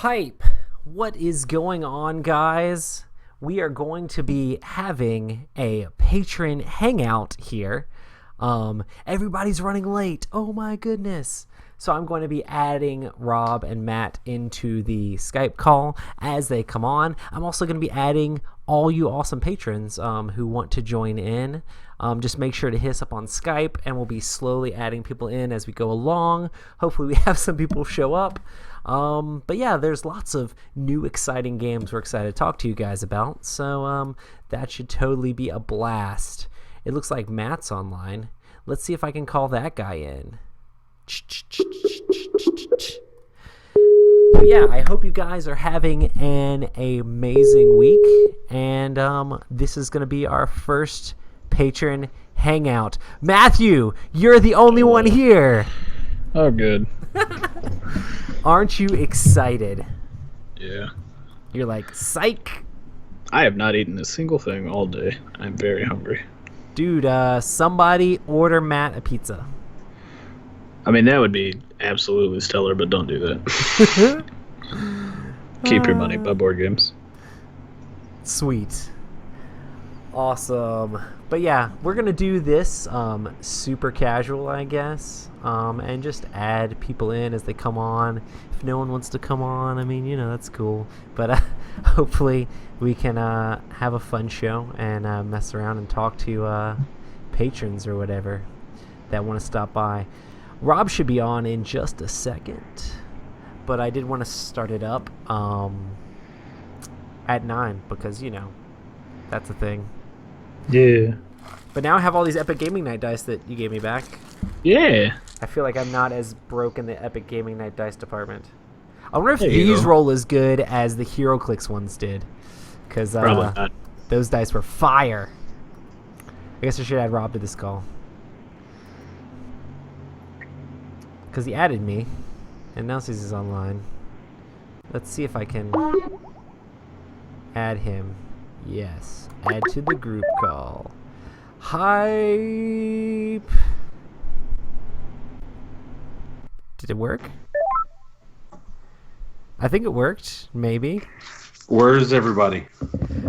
Hype! What is going on, guys? We are going to be having a Patron Hangout here. Everybody's running late. Oh my goodness. So I'm going to be adding Rob and Matt into the Skype call as they come on. I'm also going to be adding all you awesome patrons who want to join in. Just make sure to hit us up on Skype, and we'll be slowly adding people in as we go along. Hopefully we have some people show up. But yeah, there's lots of new exciting games we're excited to talk to you guys about. So that should totally be a blast. It looks like Matt's online. Let's see if I can call that guy in. But yeah, I hope you guys are having an amazing week. And this is going to be our first Patron Hangout. Matthew, you're the only one here. Oh, good. Aren't you excited? Yeah. You're like, psych. I have not eaten a single thing all day. I'm very hungry. Dude, somebody order Matt a pizza. I mean, that would be absolutely stellar, but don't do that. Keep your money, buy board games. Sweet. Awesome. But yeah, we're going to do this super casual, I guess, and just add people in as they come on. If no one wants to come on, I mean, that's cool. But hopefully we can have a fun show and mess around and talk to patrons or whatever that want to stop by. Rob should be on in just a second, but I did want to start it up at 9 because, that's a thing. Yeah. But now I have all these Epic Gaming Night dice that you gave me back. Yeah. I feel like I'm not as broke in the Epic Gaming Night dice department. I wonder if these roll as good as the HeroClix ones did. Because those dice were fire. I guess I should add Rob to this call. Because he added me. And now says he's online. Let's see if I can add him. Yes. Add to the group call. Hype. Did it work? I think it worked. Maybe. Where's everybody?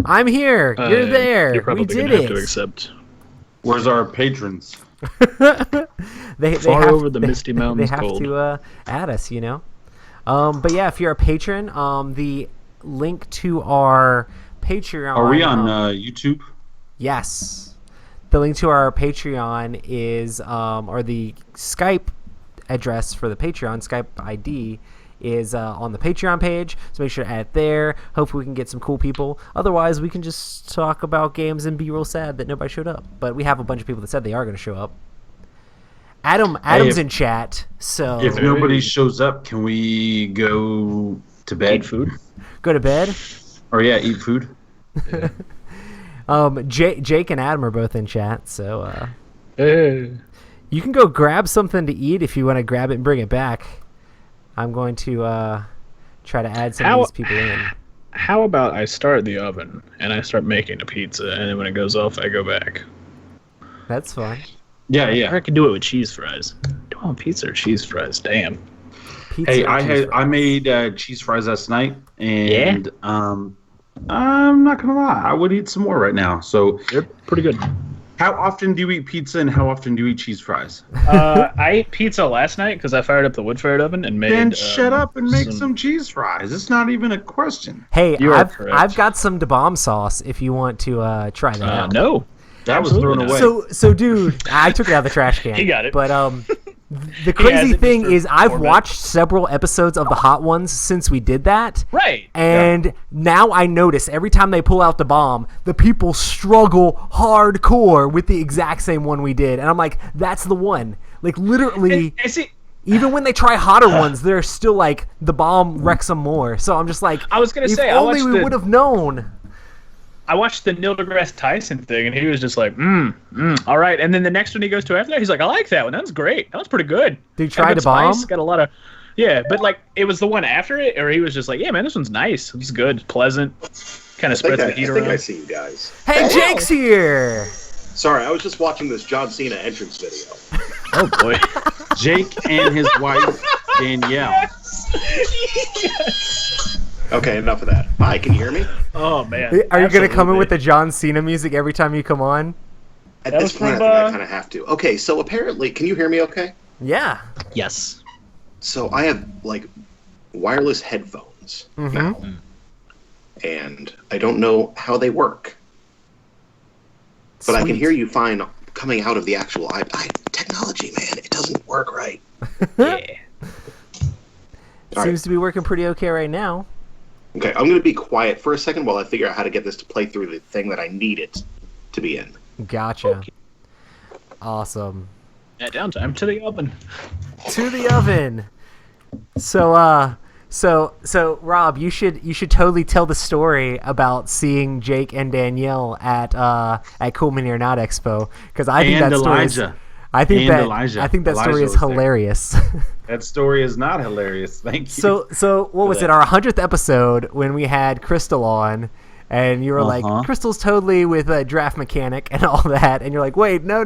I'm here. You're there. You're probably we did gonna it. have to accept. Where's our patrons? they Far have, over the misty mountains. They have cold. to add us, But yeah, if you're a patron, the link to our Patreon. Are we on YouTube? Yes. The link to our Patreon is, or the Skype address for the Patreon, Skype ID, is on the Patreon page. So make sure to add it there. Hopefully we can get some cool people. Otherwise, we can just talk about games and be real sad that nobody showed up. But we have a bunch of people that said they are going to show up. Adam's in chat, so... If nobody shows up, can we go to bed? Eat food? Go to bed? Or eat food. Yeah. Jake and Adam are both in chat, so Hey. you can go grab something to eat if you want to grab it and bring it back. I'm going to try to add some of these people in. How about I start the oven and I start making a pizza, and then when it goes off, I go back. That's fine. Yeah. Or I can do it with cheese fries. Do I want pizza or cheese fries? Damn. Pizza Hey, or cheese I fries? made cheese fries last night, and I'm not gonna lie, I would eat some more right now. So They're pretty good. how often do you eat pizza, and how often do you eat cheese fries? I ate pizza last night because I fired up the wood-fired oven and made. Then shut up and make some cheese fries. It's not even a question. Hey, You are correct. I've got some Da Bomb sauce if you want to try that out. No. That was Absolutely thrown not. away. So dude, I took it out of the trash can. He got it. But the has crazy it thing just for is I've format. watched several episodes of the Hot Ones since we did that. Right. And now I notice every time they pull out the bomb, the people struggle hardcore with the exact same one we did. And I'm like, that's the one. Like literally, And see, even when they try hotter ones, they're still like the bomb wrecks them more. So I'm just like, I was gonna if say, only we would have known. I watched the Neil deGrasse Tyson thing, and he was just like, all right. And then the next one he goes to after that, he's like, I like that one. That was great. That was pretty good. Did you try Got good the bomb? spice, got a lot of, yeah. But like, it was the one after it, or he was just like, yeah, man, this one's nice. It's good, pleasant. Kind of spreads the heat I think around. I see you guys. Hey, Jake's here. Sorry, I was just watching this John Cena entrance video. Oh boy. Jake and his wife Danielle. Yes. Okay, enough of that. Hi, can you hear me? Oh man. Are you gonna come in Absolutely. with the John Cena music every time you come on? At That this was point, from, I think I kind of have to. Okay, so apparently, can you hear me okay? Yeah. Yes. So I have, like, wireless headphones now. And I don't know how they work. But I can Sweet. hear you fine coming out of the actual technology, man. It doesn't work right. Yeah. All Seems to be working pretty okay right now. Okay, I'm going to be quiet for a second while I figure out how to get this to play through the thing that I need it to be in. Gotcha. Awesome. Yeah, downtime to the oven. To the oven. So Rob, you should totally tell the story about seeing Jake and Danielle at Cool Mini or Not Expo, because I think And that story is, Elijah. I think And that Elijah. I think that story Elijah is was there. hilarious. That story is not hilarious. Thank you. So what was it? Our 100th episode when we had Crystal on, and you were like, Crystal's totally with a draft mechanic and all that, and you're like, wait, no.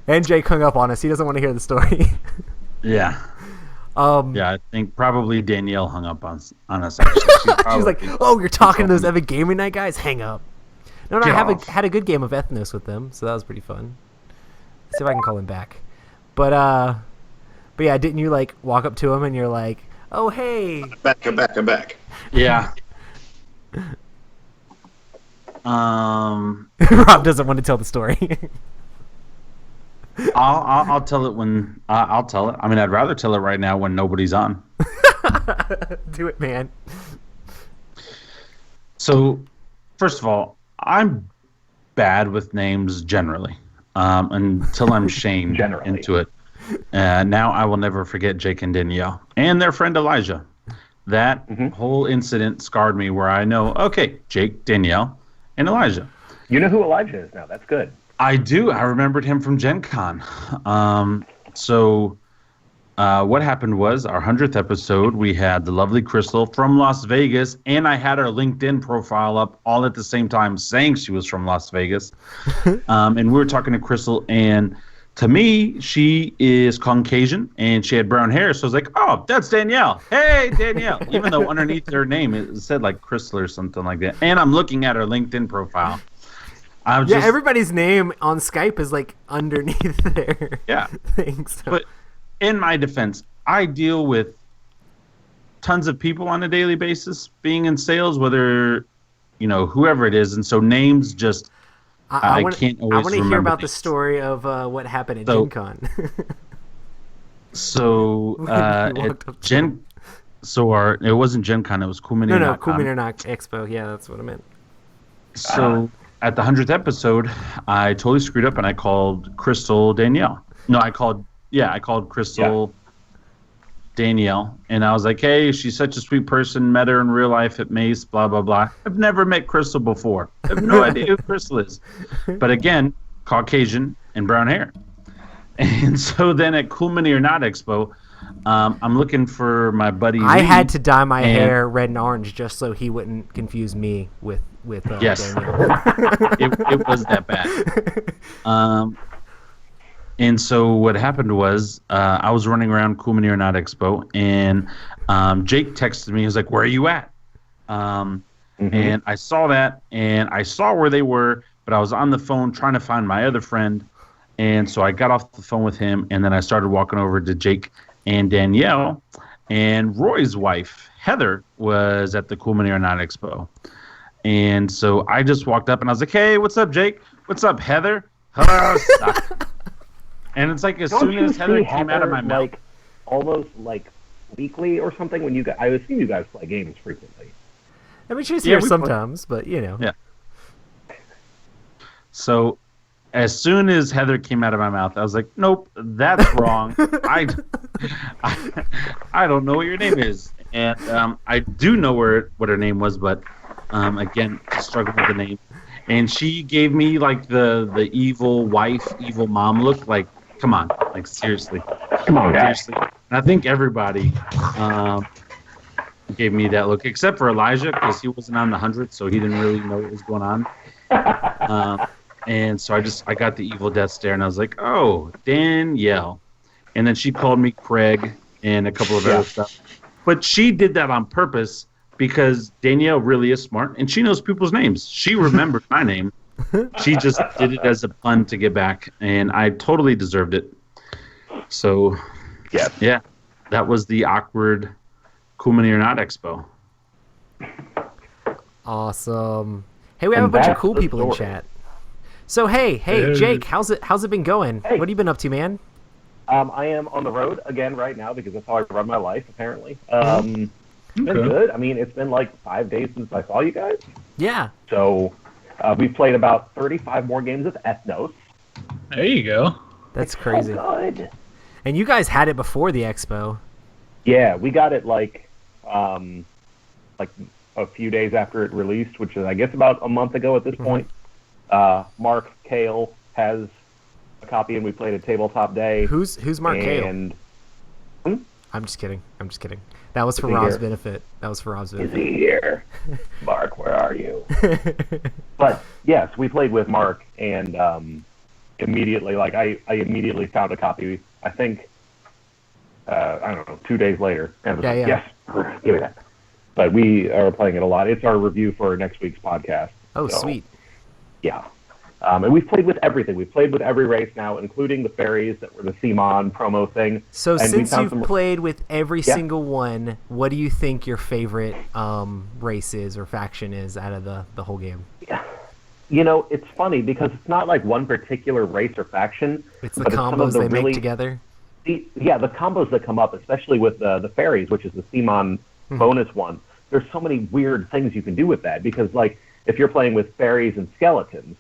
And Jake hung up on us. He doesn't want to hear the story. Yeah. Yeah, I think probably Danielle hung up on us. Actually. She's like, "Oh, you're talking to those Epic Gaming Night guys? Hang up." No, Get I off. had a good game of Ethnos with them, so that was pretty fun. Let's see if I can call him back. But yeah, didn't you like walk up to him and you're like, "Oh, hey." I'm back. Yeah. Rob doesn't want to tell the story. I'll tell it when I'll tell it. I mean, I'd rather tell it right now when nobody's on. Do it, man. So, first of all, I'm bad with names generally, until I'm shamed into it. Now I will never forget Jake and Danielle and their friend Elijah. That whole incident scarred me where I know, okay, Jake, Danielle, and Elijah. You know who Elijah is now. That's good. I do. I remembered him from Gen Con. So what happened was our 100th episode, we had the lovely Crystal from Las Vegas, and I had her LinkedIn profile up all at the same time saying she was from Las Vegas. And we were talking to Crystal, and to me, she is Caucasian, and she had brown hair. So I was like, oh, that's Danielle. Hey, Danielle. Even though underneath her name, it said like Crystal or something like that. And I'm looking at her LinkedIn profile. Yeah, everybody's name on Skype is like underneath their things. So. But in my defense, I deal with tons of people on a daily basis being in sales, whether, whoever it is. And so names just, I can't always remember. I want to hear about the names. story of what happened at Gen Con. So, it wasn't Gen Con, it was Cool Mini or Not Cool Con. Mini or Not Expo. Yeah, that's what I meant. So at the 100th episode, I totally screwed up and I called Crystal Danielle. No, I called Crystal Danielle. And I was like, hey, she's such a sweet person. Met her in real life at Mace, blah, blah, blah. I've never met Crystal before. I have no idea who Crystal is. But again, Caucasian and brown hair. And so then at Cool Mini or Not Expo, I'm looking for my buddy I Lee, had to dye my hair red and orange just so he wouldn't confuse me with Yes. Danielle. it was that bad. And so what happened was I was running around Cool Mini or Not Expo, and Jake texted me. He was like, where are you at? And I saw that, and I saw where they were, but I was on the phone trying to find my other friend. And so I got off the phone with him, and then I started walking over to Jake and Danielle. And Roy's wife, Heather, was at the Cool Mini or Not Expo. And so I just walked up and I was like, hey, what's up, Jake? What's up, Heather? Hello. And it's like as soon as Heather came out of my mouth. Like, almost like weekly or something when you guys, I assume you guys play games frequently. I mean, she's here sometimes, but Yeah. So as soon as Heather came out of my mouth, I was like, nope, that's wrong. I don't know what your name is. And I do know what her name was, but again, I struggled with the name. And she gave me like the evil wife, evil mom look. Like, come on, like seriously. Come on, guys. Seriously. And I think everybody gave me that look, except for Elijah, because he wasn't on the 100, so he didn't really know what was going on. And so I got the evil death stare, and I was like, oh, Danielle. And then she called me Craig and a couple of other stuff. But she did that on purpose because Danielle really is smart and she knows people's names. She remembered my name. She just did it as a pun to get back, and I totally deserved it. So, yeah, that was the awkward Cool Mini or Not Expo. Awesome. Hey, we have a bunch of cool people in chat. So hey, Jake, how's it been going? Hey. What have you been up to, man? I am on the road again right now because that's how I run my life, apparently. It's been good. I mean, it's been like 5 days since I saw you guys. Yeah. So we've played about 35 more games of Ethnos. There you go. That's crazy. Oh, good. And you guys had it before the expo. Yeah, we got it like a few days after it released, which is I guess about a month ago at this point. Mark Kale has a copy, and we played a tabletop day. Who's Mark Kale? And I'm just kidding. That was for Is he Rob's here? benefit. Is he here? Mark, where are you? But yes, we played with Mark, and immediately, like I immediately found a copy. I think I don't know, 2 days later, and was like, yes, give me that. But we are playing it a lot. It's our review for next week's podcast. Oh, so, sweet. Yeah. And we've played with everything. We've played with every race now, including the fairies that were the CMON promo thing. So and since you've played with every single one, what do you think your favorite race is or faction is out of the whole game? Yeah. You know, it's funny because it's not like one particular race or faction. It's the combos they make together. The combos that come up, especially with the fairies, which is the CMON bonus one. There's so many weird things you can do with that because, like, if you're playing with fairies and skeletons,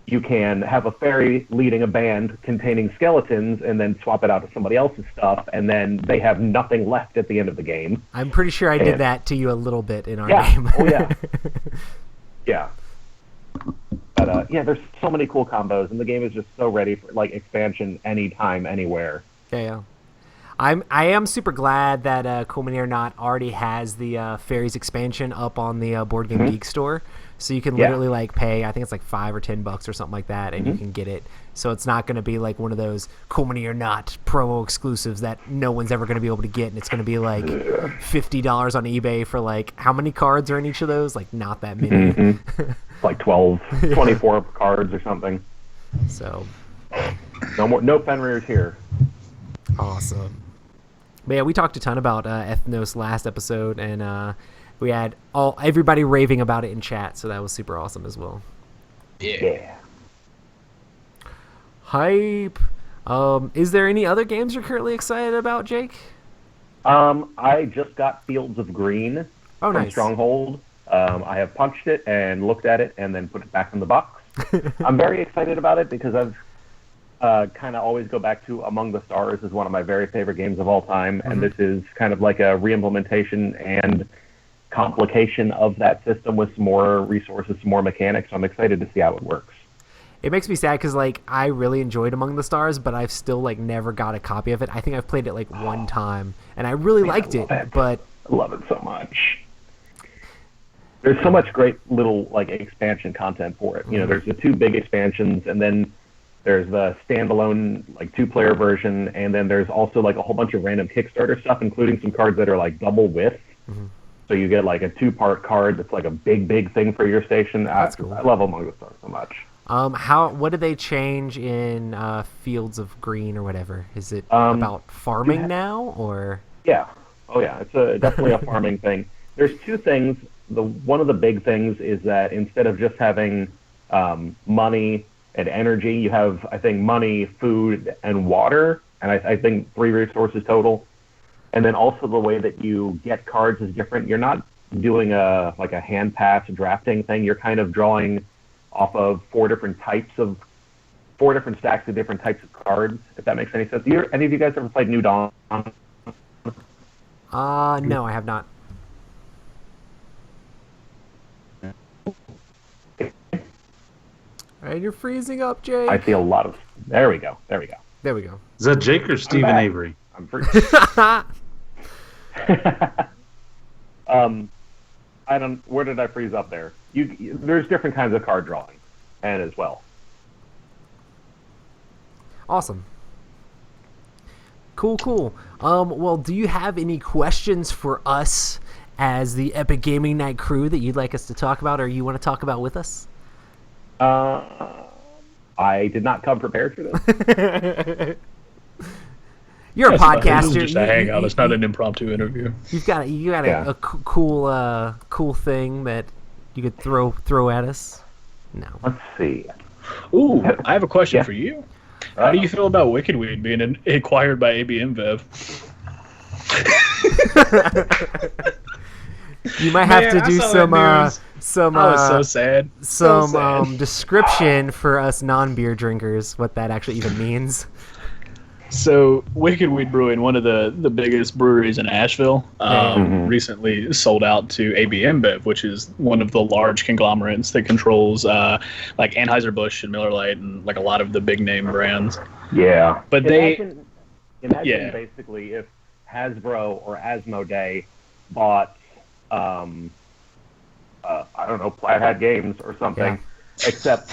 you can have a fairy leading a band containing skeletons and then swap it out to somebody else's stuff, and then they have nothing left at the end of the game. I'm pretty sure I did that to you a little bit in our game. Oh, yeah. Yeah. But, there's so many cool combos, and the game is just so ready for, like, expansion anytime, anywhere. Yeah. I am super glad that Cool Mini or Not already has the Fairies expansion up on the Board Game Geek store, so you can literally like pay, I think it's like $5 or $10 or something like that, and you can get it. So it's not going to be like one of those Cool Mini or Not promo exclusives that no one's ever going to be able to get, and it's going to be like $50 on eBay for like how many cards are in each of those? Like not that many. Like 12, 24 cards or something. So no Fenrir's here. Awesome. But yeah, we talked a ton about Ethnos last episode, and we had everybody raving about it in chat, so that was super awesome as well. Yeah. Hype. Is there any other games you're currently excited about, Jake? I just got Fields of Green from nice. Stronghold. I have punched it and looked at it and then put it back in the box. I'm very excited about it because I've kind of always go back to Among the Stars is one of my very favorite games of all time, and this is kind of like a reimplementation and complication of that system with some more resources, some more mechanics. So I'm excited to see how it works. It makes me sad because like I really enjoyed Among the Stars, but I've still like never got a copy of it. I think I've played it like one time, and I really liked it, but I love it so much. There's so much great little like expansion content for it. You know, there's the 2 big expansions, and then there's the standalone like 2-player version, and then there's also like a whole bunch of random Kickstarter stuff, including some cards that are like double width. So you get like a 2-part card that's like a big thing for your station. That's cool. I love Among the Stars so much. What did they change in Fields of Green or whatever? Is it about farming now, or? Yeah. Oh yeah, it's definitely a farming thing. There's 2 things. One of the big things is that instead of just having money and energy, you have, I think, money, food, and water, and I think 3 resources total. And then also the way that you get cards is different. You're not doing a hand pass drafting thing. You're kind of drawing off of 4 different stacks of different types of cards, if that makes any sense. Any of you guys ever played New Dawn? No, I have not. Alright, you're freezing up, Jake. I see a lot of... There we go. There we go. Is that Jake or Stephen Avery? I'm free. Where did I freeze up there? There's different kinds of card drawing, and as well. Awesome. Cool. Well, do you have any questions for us as the Epic Gaming Night crew that you'd like us to talk about, or you want to talk about with us? I did not come prepared for this. You're a That's fine. podcaster. This is just a hangout. It's not an impromptu interview. You've got Yeah. a cool thing that you could throw at us. No. Let's see. Ooh, I have a question Yeah. for you. How do you feel about Wicked Weed being acquired by AB InBev? You might have to Man, I do saw some that news. I was so sad. So sad. Description for us non-beer drinkers what that actually even means. So, Wicked Weed Brewing, one of the biggest breweries in Asheville, recently sold out to AB InBev, which is one of the large conglomerates that controls like Anheuser-Busch and Miller Lite and like a lot of the big name brands. Yeah. But imagine Yeah. basically if Hasbro or Asmodee bought, I don't know, Plaid Hat Games or something, except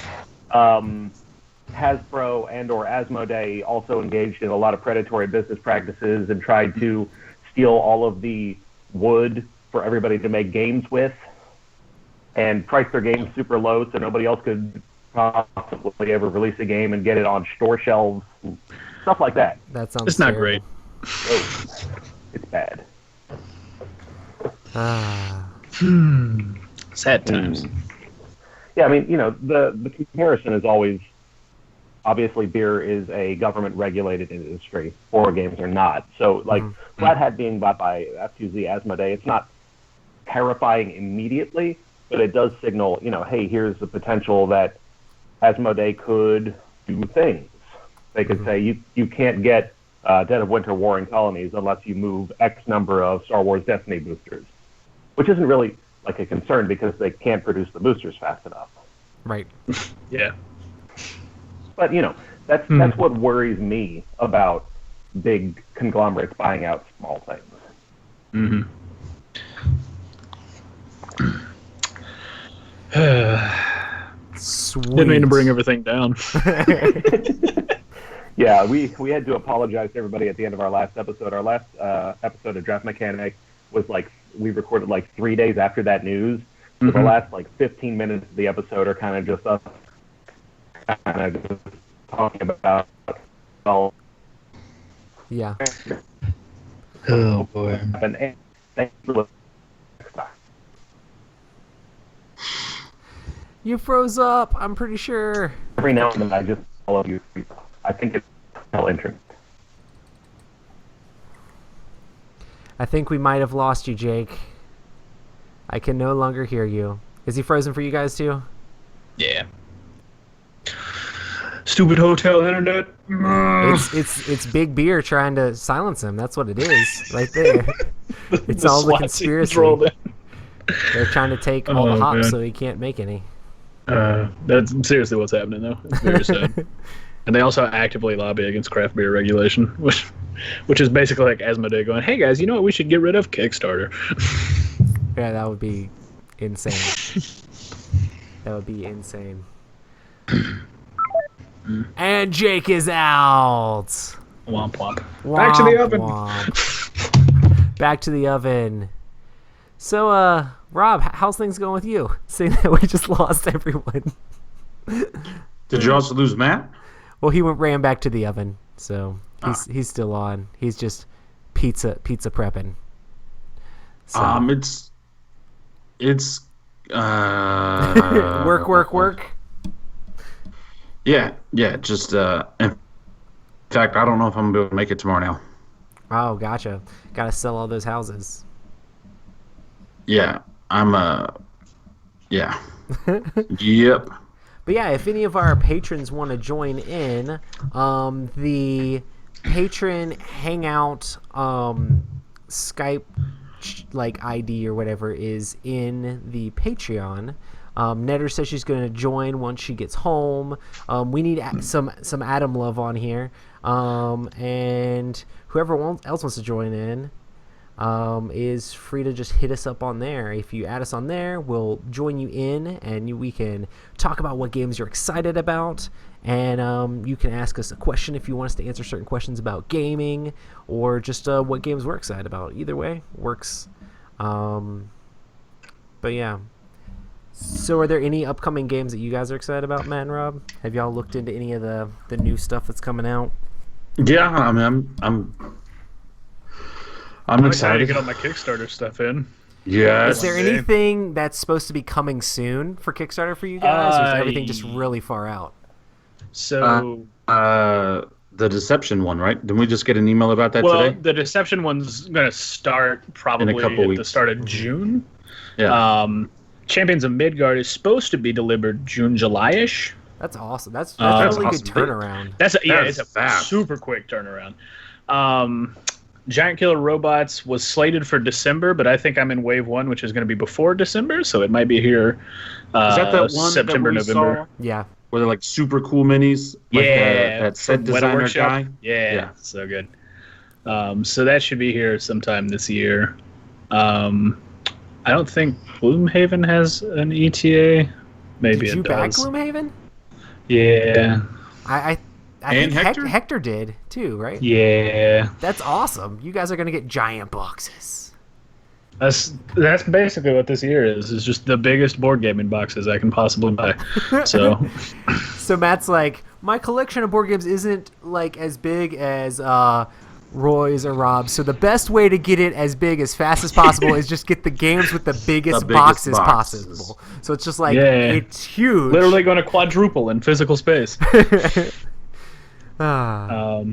Hasbro and or Asmodee also engaged in a lot of predatory business practices and tried to steal all of the wood for everybody to make games with and price their games super low so nobody else could possibly ever release a game and get it on store shelves, stuff like that. That sounds. it's not terrible. great. Oh, it's bad. Sad times. Yeah, I mean, the comparison is always, obviously beer is a government-regulated industry. Board games are not. So, like, Flat Hat being bought by FQZ Asmodee, it's not terrifying immediately, but it does signal, hey, here's the potential that Asmodee could do things. They could say, you can't get Dead of Winter Warring Colonies unless you move X number of Star Wars Destiny boosters, which isn't really like a concern because they can't produce the boosters fast enough. Right. Yeah. But that's what worries me about big conglomerates buying out small things. Sweet. Didn't mean to bring everything down. Yeah, we had to apologize to everybody at the end of our last episode. Our last episode of Draft Mechanic was we recorded 3 days after that news. So the last 15 minutes of the episode are kind of just us kind of just talking about Yeah. Oh boy. and thanks for listening. You froze up. I'm pretty sure. Every now and then I just follow you. I think it's still interesting. I think we might have lost you, Jake. I can no longer hear you. Is he frozen for you guys too? Yeah. Stupid hotel internet. It's Big Beer trying to silence him. That's what it is, right there. It's all the SWAT conspiracy. team's rolled in. They're trying to take all the Oh, hops man. so he can't make any. That's seriously what's happening, though. It's very sad. And they also actively lobby against craft beer regulation, which is basically like Asmodee going, "Hey guys, you know what? We should get rid of Kickstarter." Yeah, that would be insane. That would be insane. And Jake is out. Womp womp. Back to the oven. Womp. Back to the oven. So, Rob, how's things going with you? Seeing that we just lost everyone. Did you also lose Matt? Well, he ran back to the oven, so he's still on. He's just pizza prepping. So. It's work. Yeah. Just in fact, I don't know if I'm gonna be able to make it tomorrow now. Oh, gotcha. Got to sell all those houses. Yeah, yeah. Yep. But yeah, if any of our patrons want to join in, the Patron Hangout Skype ID or whatever is in the Patreon. Netter says she's going to join once she gets home. We need some Adam love on here, and whoever else wants to join in. is free to just hit us up on there. If you add us on there, we'll join you in, and we can talk about what games you're excited about. And you can ask us a question if you want us to answer certain questions about gaming, or just what games we're excited about. Either way works. But yeah. So are there any upcoming games that you guys are excited about, Matt and Rob? Have y'all looked into any of the new stuff that's coming out? Yeah, I mean, I'm excited to get all my Kickstarter stuff in. Yeah. Is there anything that's supposed to be coming soon for Kickstarter for you guys, or is everything just really far out? So the Deception one, right? Didn't we just get an email about that well, today? the Deception one's going to start probably couple at weeks. the start of June. Yeah. Champions of Midgard is supposed to be delivered June, July-ish. That's awesome. That's a really awesome. good turnaround. It's a fast. super quick turnaround. Giant Killer Robots was slated for December, but I think I'm in Wave 1, which is going to be before December, so it might be here Is that that one September, that we November. saw? Yeah. Where they're like super cool minis? Like that set from Weta designer Workshop. guy? Yeah, so good. So that should be here sometime this year. I don't think Gloomhaven has an ETA. Maybe Did you it back does. Gloomhaven? Yeah. I And think Hector? Hector did too, right? Yeah. That's awesome. You guys are gonna get giant boxes. That's basically what this year is. It's just the biggest board gaming boxes I can possibly buy. So So Matt's like, my collection of board games isn't like as big as Roy's or Rob's. So the best way to get it as big as fast as possible is just get the games with the biggest boxes possible. So it's just like it's huge. Literally going to quadruple in physical space. I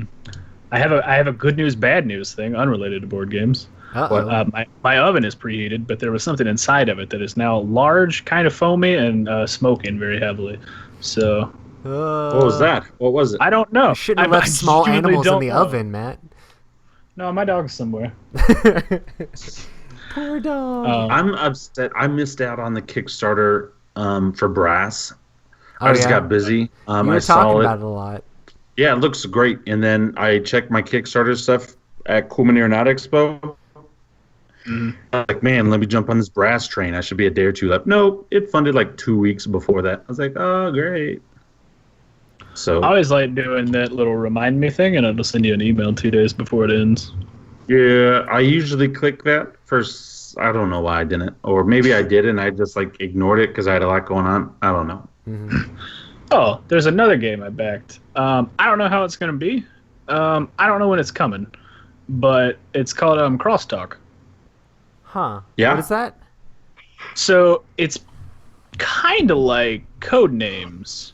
have a good news, bad news thing unrelated to board games. My oven is preheated, but there was something inside of it that is now large, kind of foamy, and smoking very heavily. So What was that? What was it? I don't know. You shouldn't have I left small genuinely animals in don't the know. oven, Matt. No, my dog's somewhere. Poor dog. I'm upset. I missed out on the Kickstarter for Brass. Oh, I just yeah? got busy. You I were saw talking it. about it a lot. Yeah, it looks great. And then I checked my Kickstarter stuff at Cool Mini or Not Expo. Like, man, let me jump on this Brass train. I should be a day or two left. Nope, it funded like 2 weeks before that. I was like, oh, great. So I always like doing that little remind me thing, and it'll send you an email 2 days before it ends. yeah, I usually click that first. I don't know why I didn't, or maybe I did and I just like ignored it because I had a lot going on. I don't know. Oh, there's another game I backed. I don't know how it's going to be. I don't know when it's coming, but it's called Crosstalk. Huh. Yeah. What is that? So it's kind of like Codenames,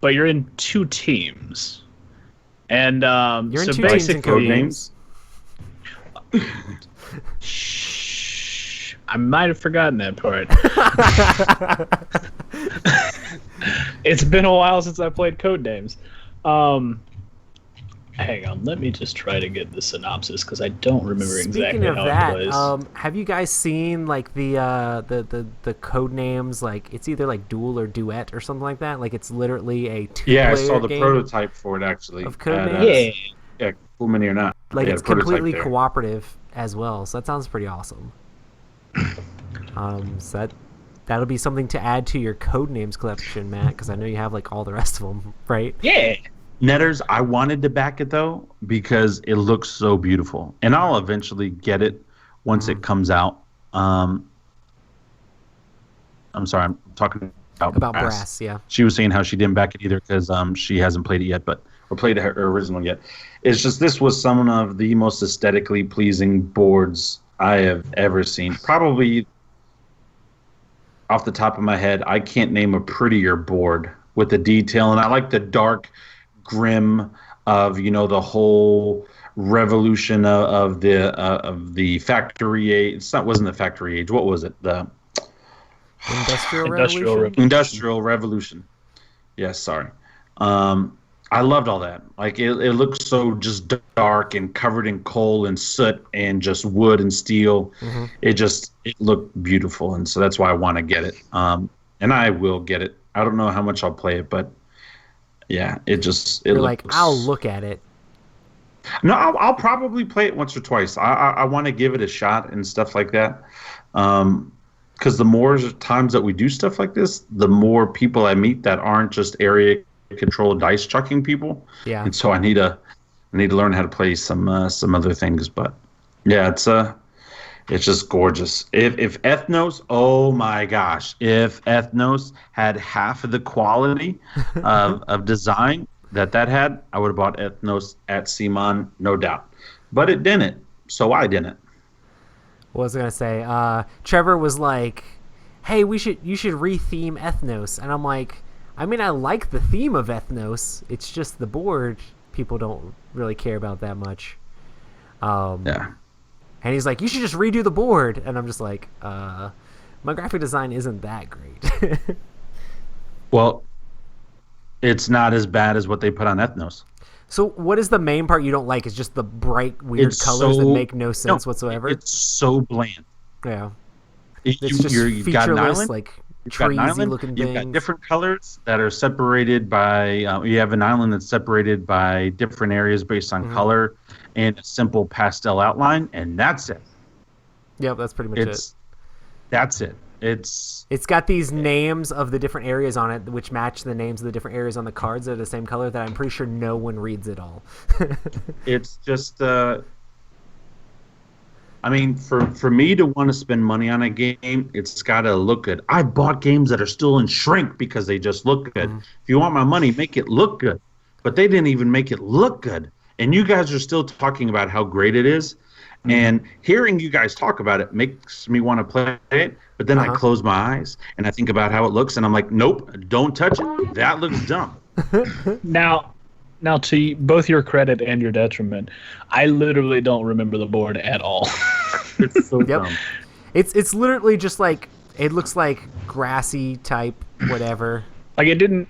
but you're in 2 teams. And You're in so 2 teams in basically, Codenames. Shh, I might have forgotten that part. It's been a while since I played Codenames. Hang on, let me just try to get the synopsis because I don't remember exactly Speaking of how that, it plays. have you guys seen like the code names? Like it's either like duel or duet or something like that. Like it's literally a two-player Yeah, I saw the game prototype for it actually. of at, Codenames. Yeah. Yeah, Cool Mini or Not. Like Yeah, it's the prototype completely there. cooperative as well. So that sounds pretty awesome. So that'll be something to add to your Codenames collection, Matt, because I know you have like all the rest of them, right? Yeah. Netters, I wanted to back it though because it looks so beautiful, and I'll eventually get it once it comes out. I'm sorry, I'm talking about Brass, yeah. She was saying how she didn't back it either because she hasn't played it yet, or played her original yet. It's just this was some of the most aesthetically pleasing boards I have ever seen. Probably off the top of my head, I can't name a prettier board with the detail, and I like the dark grim of the whole revolution of the factory age. Wasn't the factory age? What was it? The Industrial Revolution. Yes, sorry. I loved all that. Like it looked so just dark and covered in coal and soot and just wood and steel. Mm-hmm. It looked beautiful, and so that's why I want to get it. And I will get it. I don't know how much I'll play it, but yeah, it You're looks like, I'll look at it. No, I'll probably play it once or twice. I want to give it a shot and stuff like that. Because the more times that we do stuff like this, the more people I meet that aren't just area control dice chucking people. Yeah. And so I need to learn how to play some other things. But yeah, it's just gorgeous. If Ethnos, oh my gosh, if Ethnos had half of the quality of design that had, I would have bought Ethnos at CMON, no doubt. But it didn't, so I didn't. What was I gonna say? Trevor was like, "Hey, you should retheme Ethnos," and I'm like, "I mean, I like the theme of Ethnos. It's just the board people don't really care about that much." Yeah. And he's like, "You should just redo the board," and I'm just like, "My graphic design isn't that great." Well, it's not as bad as what they put on Ethnos. So what is the main part you don't like? Is just the bright, weird colors that make no sense whatsoever? It's so bland. Yeah. It's just you've got an featureless, island, like you've got an treesy island, looking you've things. got different colors that are separated by, you have an island that's separated by different areas based on color and a simple pastel outline, and that's it. Yep, that's pretty much it. That's it. It's got these names of the different areas on it, which match the names of the different areas on the cards that are the same color. That I'm pretty sure no one reads at all. It's just, I mean, for me to want to spend money on a game, it's got to look good. I bought games that are still in shrink because they just look good. If you want my money, make it look good. But they didn't even make it look good. And you guys are still talking about how great it is. And hearing you guys talk about it makes me want to play it. But then I close my eyes and I think about how it looks, and I'm like, nope, don't touch it. That looks dumb. Now, to both your credit and your detriment, I literally don't remember the board at all. It's so dumb. It's literally just like, it looks like grassy type whatever. Like it didn't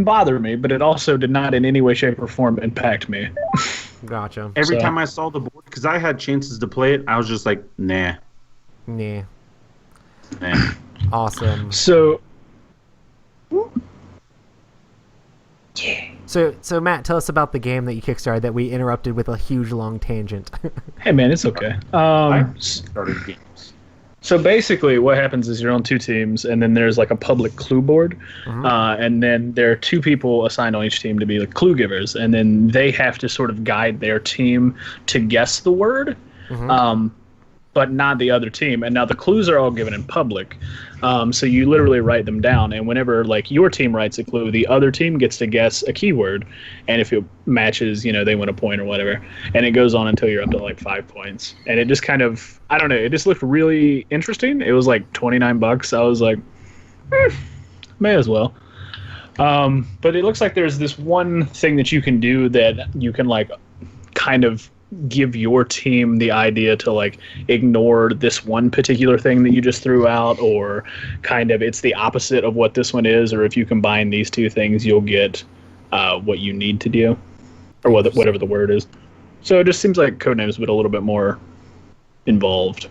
bother me, but it also did not in any way, shape, or form impact me. Gotcha. Every time I saw the board, because I had chances to play it, I was just like, nah. Awesome. So Matt, tell us about the game that you kickstarted that we interrupted with a huge long tangent. Hey man, it's okay. I started games. So basically what happens is you're on two teams, and then there's like a public clue board, and then there are two people assigned on each team to be like clue givers, and then they have to sort of guide their team to guess the word, but not the other team. And now the clues are all given in public, so you literally write them down, and whenever like your team writes a clue, the other team gets to guess a keyword, and if it matches, they win a point or whatever, and it goes on until you're up to like 5 points. And it just kind of, I don't know, it just looked really interesting. It was like $29. I was like, may as well. But it looks like there's this one thing that you can do that you can like kind of give your team the idea to like ignore this one particular thing that you just threw out, or kind of it's the opposite of what this one is, or if you combine these two things you'll get what you need to do, or whatever the word is. So it just seems like Codenames, but a little bit more involved,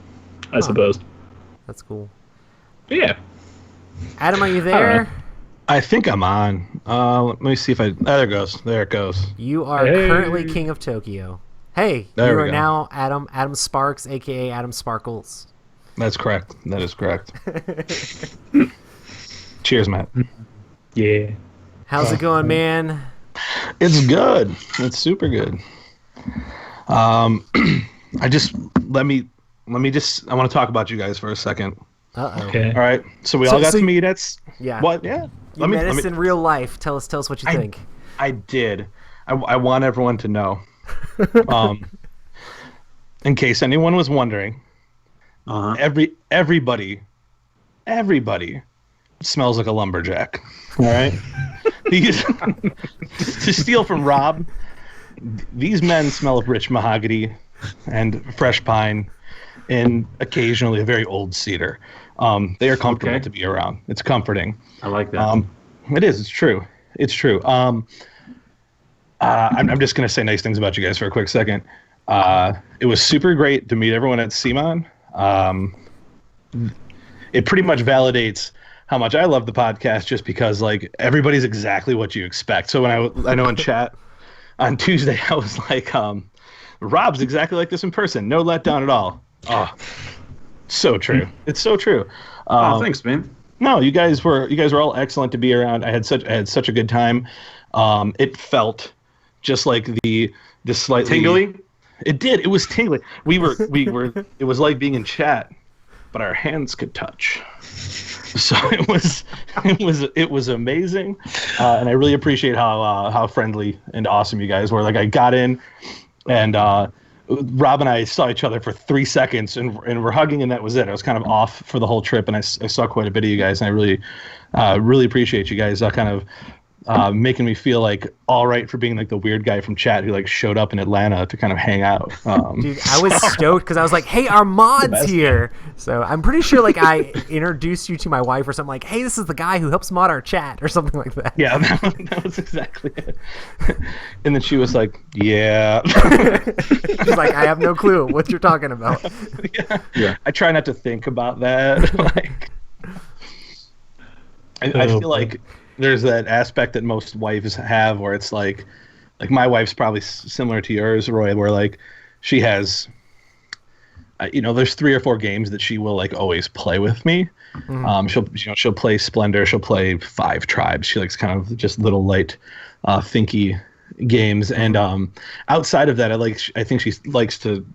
I suppose. That's cool. But yeah. Adam, are you there? I think I'm on. Let me see if there it goes. There it goes. You are currently King of Tokyo. Hey, There you we are go. now Adam Sparks, a.k.a. Adam Sparkles. That's correct. That is correct. Cheers, Matt. Yeah. How's it going, man? It's good. It's super good. I want to talk about you guys for a second. Uh-oh. Okay. All right. So we all got to meet at. Yeah. What? Yeah. You met us in real life. Tell us what you think. I did. I want everyone to know. In case anyone was wondering, everybody smells like a lumberjack. All right. To steal from Rob, these men smell of rich mahogany and fresh pine, and occasionally a very old cedar. They are comfortable to be around. It's comforting. I like that. It is. It's true. It's true. I'm just going to say nice things about you guys for a quick second. It was super great to meet everyone at CMON. It pretty much validates how much I love the podcast, just because like everybody's exactly what you expect. So when I know in chat on Tuesday, I was like, Rob's exactly like this in person. No letdown at all. Oh, so true. It's so true. Thanks, man. No, you guys were all excellent to be around. I had such a good time. It felt just like the slightly Tingly. It did. It was tingly. We were. It was like being in chat, but our hands could touch. So it was amazing, and I really appreciate how friendly and awesome you guys were. Like I got in, and Rob and I saw each other for 3 seconds, and we're hugging, and that was it. I was kind of off for the whole trip, and I saw quite a bit of you guys, and I really appreciate you guys kind of making me feel like all right for being like the weird guy from chat who like showed up in Atlanta to kind of hang out. Dude, I was stoked because I was like, "Hey, our mod's here!" So I'm pretty sure like I introduced you to my wife or something like, "Hey, this is the guy who helps mod our chat" or something like that. Yeah, that was exactly it. And then she was like, "Yeah." She's like, "I have no clue what you're talking about." Yeah. I try not to think about that. Like, I feel like there's that aspect that most wives have where it's like my wife's probably similar to yours, Roy, where like she has, there's 3 or 4 games that she will like always play with me. She'll play Splendor, she'll play 5 Tribes. She likes kind of just little light, thinky games. And outside of that, I think she likes to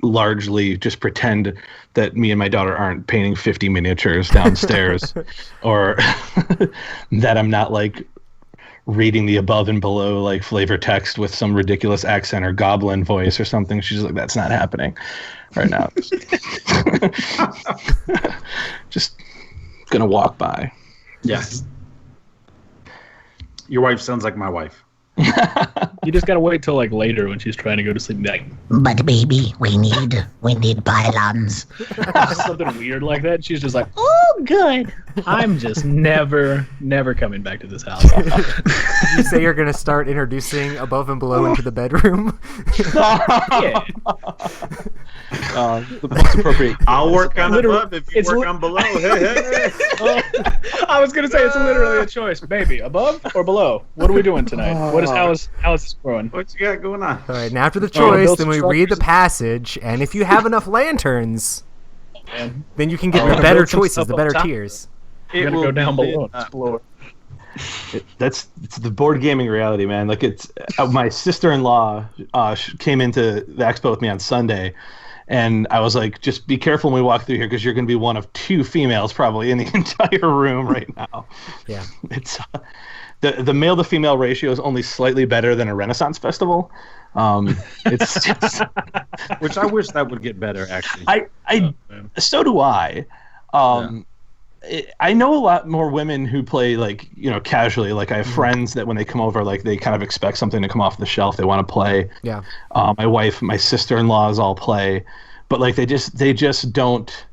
largely just pretend that me and my daughter aren't painting 50 miniatures downstairs or that I'm not like reading the above and below like flavor text with some ridiculous accent or goblin voice or something. She's like, that's not happening right now. Just gonna walk by. Yes. Your wife sounds like my wife. You just gotta wait till like later when she's trying to go to sleep. Like, but baby, we need pylons. something weird like that. She's just like, oh, good. I'm just never coming back to this house. Did you say you're gonna start introducing above and below into the bedroom? Yeah. That's appropriate. I'll work on Literally, above if you work on below. Hey. I was gonna say it's literally a choice, baby. Above or below? What are we doing tonight? How is this going? What you got going on? All right, and after the choice, build then we some read the structures. passage, and if you have enough lanterns, Man, then you can get Oh, the better build some choices, stuff the up better top. tiers. we're gonna go down below and explore. It's the board gaming reality, man. Like it's my sister-in-law came into the expo with me on Sunday, and I was like, just be careful when we walk through here because you're going to be one of 2 females probably in the entire room right now. Yeah. It's the male to female ratio is only slightly better than a Renaissance festival. It's just, Which I wish that would get better, actually. so do I. I know a lot more women who play like casually. Like I have friends that when they come over, like they kind of expect something to come off the shelf. They want to play. Yeah. My wife, my sister-in-laws all play, but like they just don't.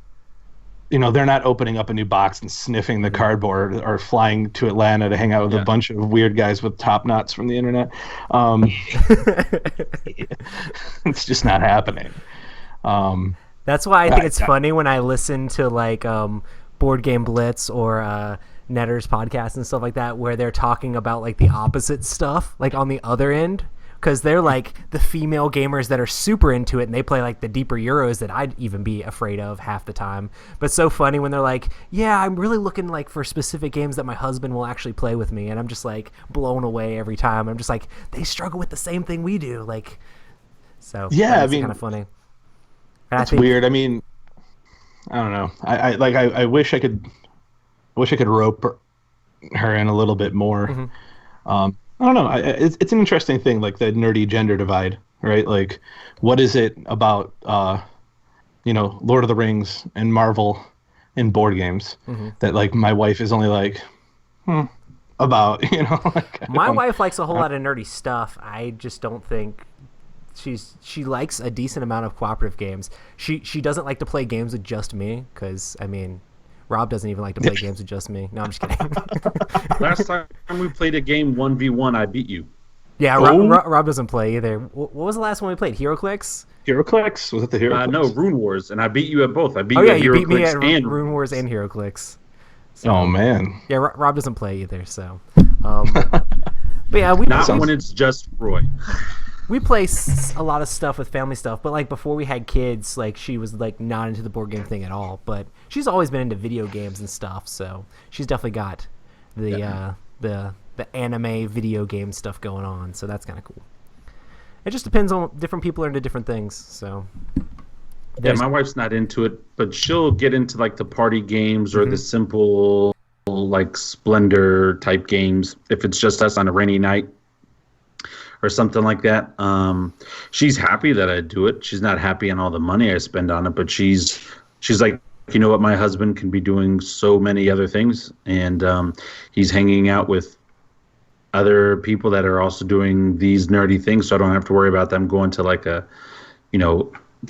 They're not opening up a new box and sniffing the cardboard or flying to Atlanta to hang out with a bunch of weird guys with top knots from the internet. It's just not happening. That's why I think it's funny when I listen to like Board Game Blitz or Netter's podcast and stuff like that, where they're talking about like the opposite stuff, like on the other end, because they're like the female gamers that are super into it and they play like the deeper Euros that I'd even be afraid of half the time. But it's so funny when they're like, yeah, I'm really looking like for specific games that my husband will actually play with me, and I'm just like blown away every time. I'm just like, they struggle with the same thing we do, like. So yeah, I mean, kind of funny. That's weird. I mean, I don't know. I wish I could rope her in a little bit more. Mm-hmm. I don't know. It's an interesting thing, like the nerdy gender divide, right? Like, what is it about, Lord of the Rings and Marvel and board games that like my wife is only like, about, Like, my wife likes a whole lot of nerdy stuff. I just don't think she likes a decent amount of cooperative games. She doesn't like to play games with just me because I mean, Rob doesn't even like to play games with just me. No, I'm just kidding. Last time we played a game 1v1, I beat you. Yeah, Rob doesn't play either. What was the last one we played? HeroClix? HeroClix? Was it the HeroClix? No, Rune Wars, and I beat you at both. I beat Oh you yeah, at you beat me HeroClix at and Rune Wars and HeroClix. So, oh man. Yeah, Rob doesn't play either. So, but yeah, we not when it's just Roy. we play a lot of stuff with family stuff, but like before we had kids, like she was like not into the board game thing at all. But she's always been into video games and stuff, so she's definitely got the anime video game stuff going on. So that's kind of cool. It just depends on different people are into different things. So yeah, my wife's not into it, but she'll get into like the party games or the simple like Splendor type games if it's just us on a rainy night or something like that. She's happy that I do it. She's not happy on all the money I spend on it, but she's like, you know what, my husband can be doing so many other things, and he's hanging out with other people that are also doing these nerdy things, so I don't have to worry about them going to like a,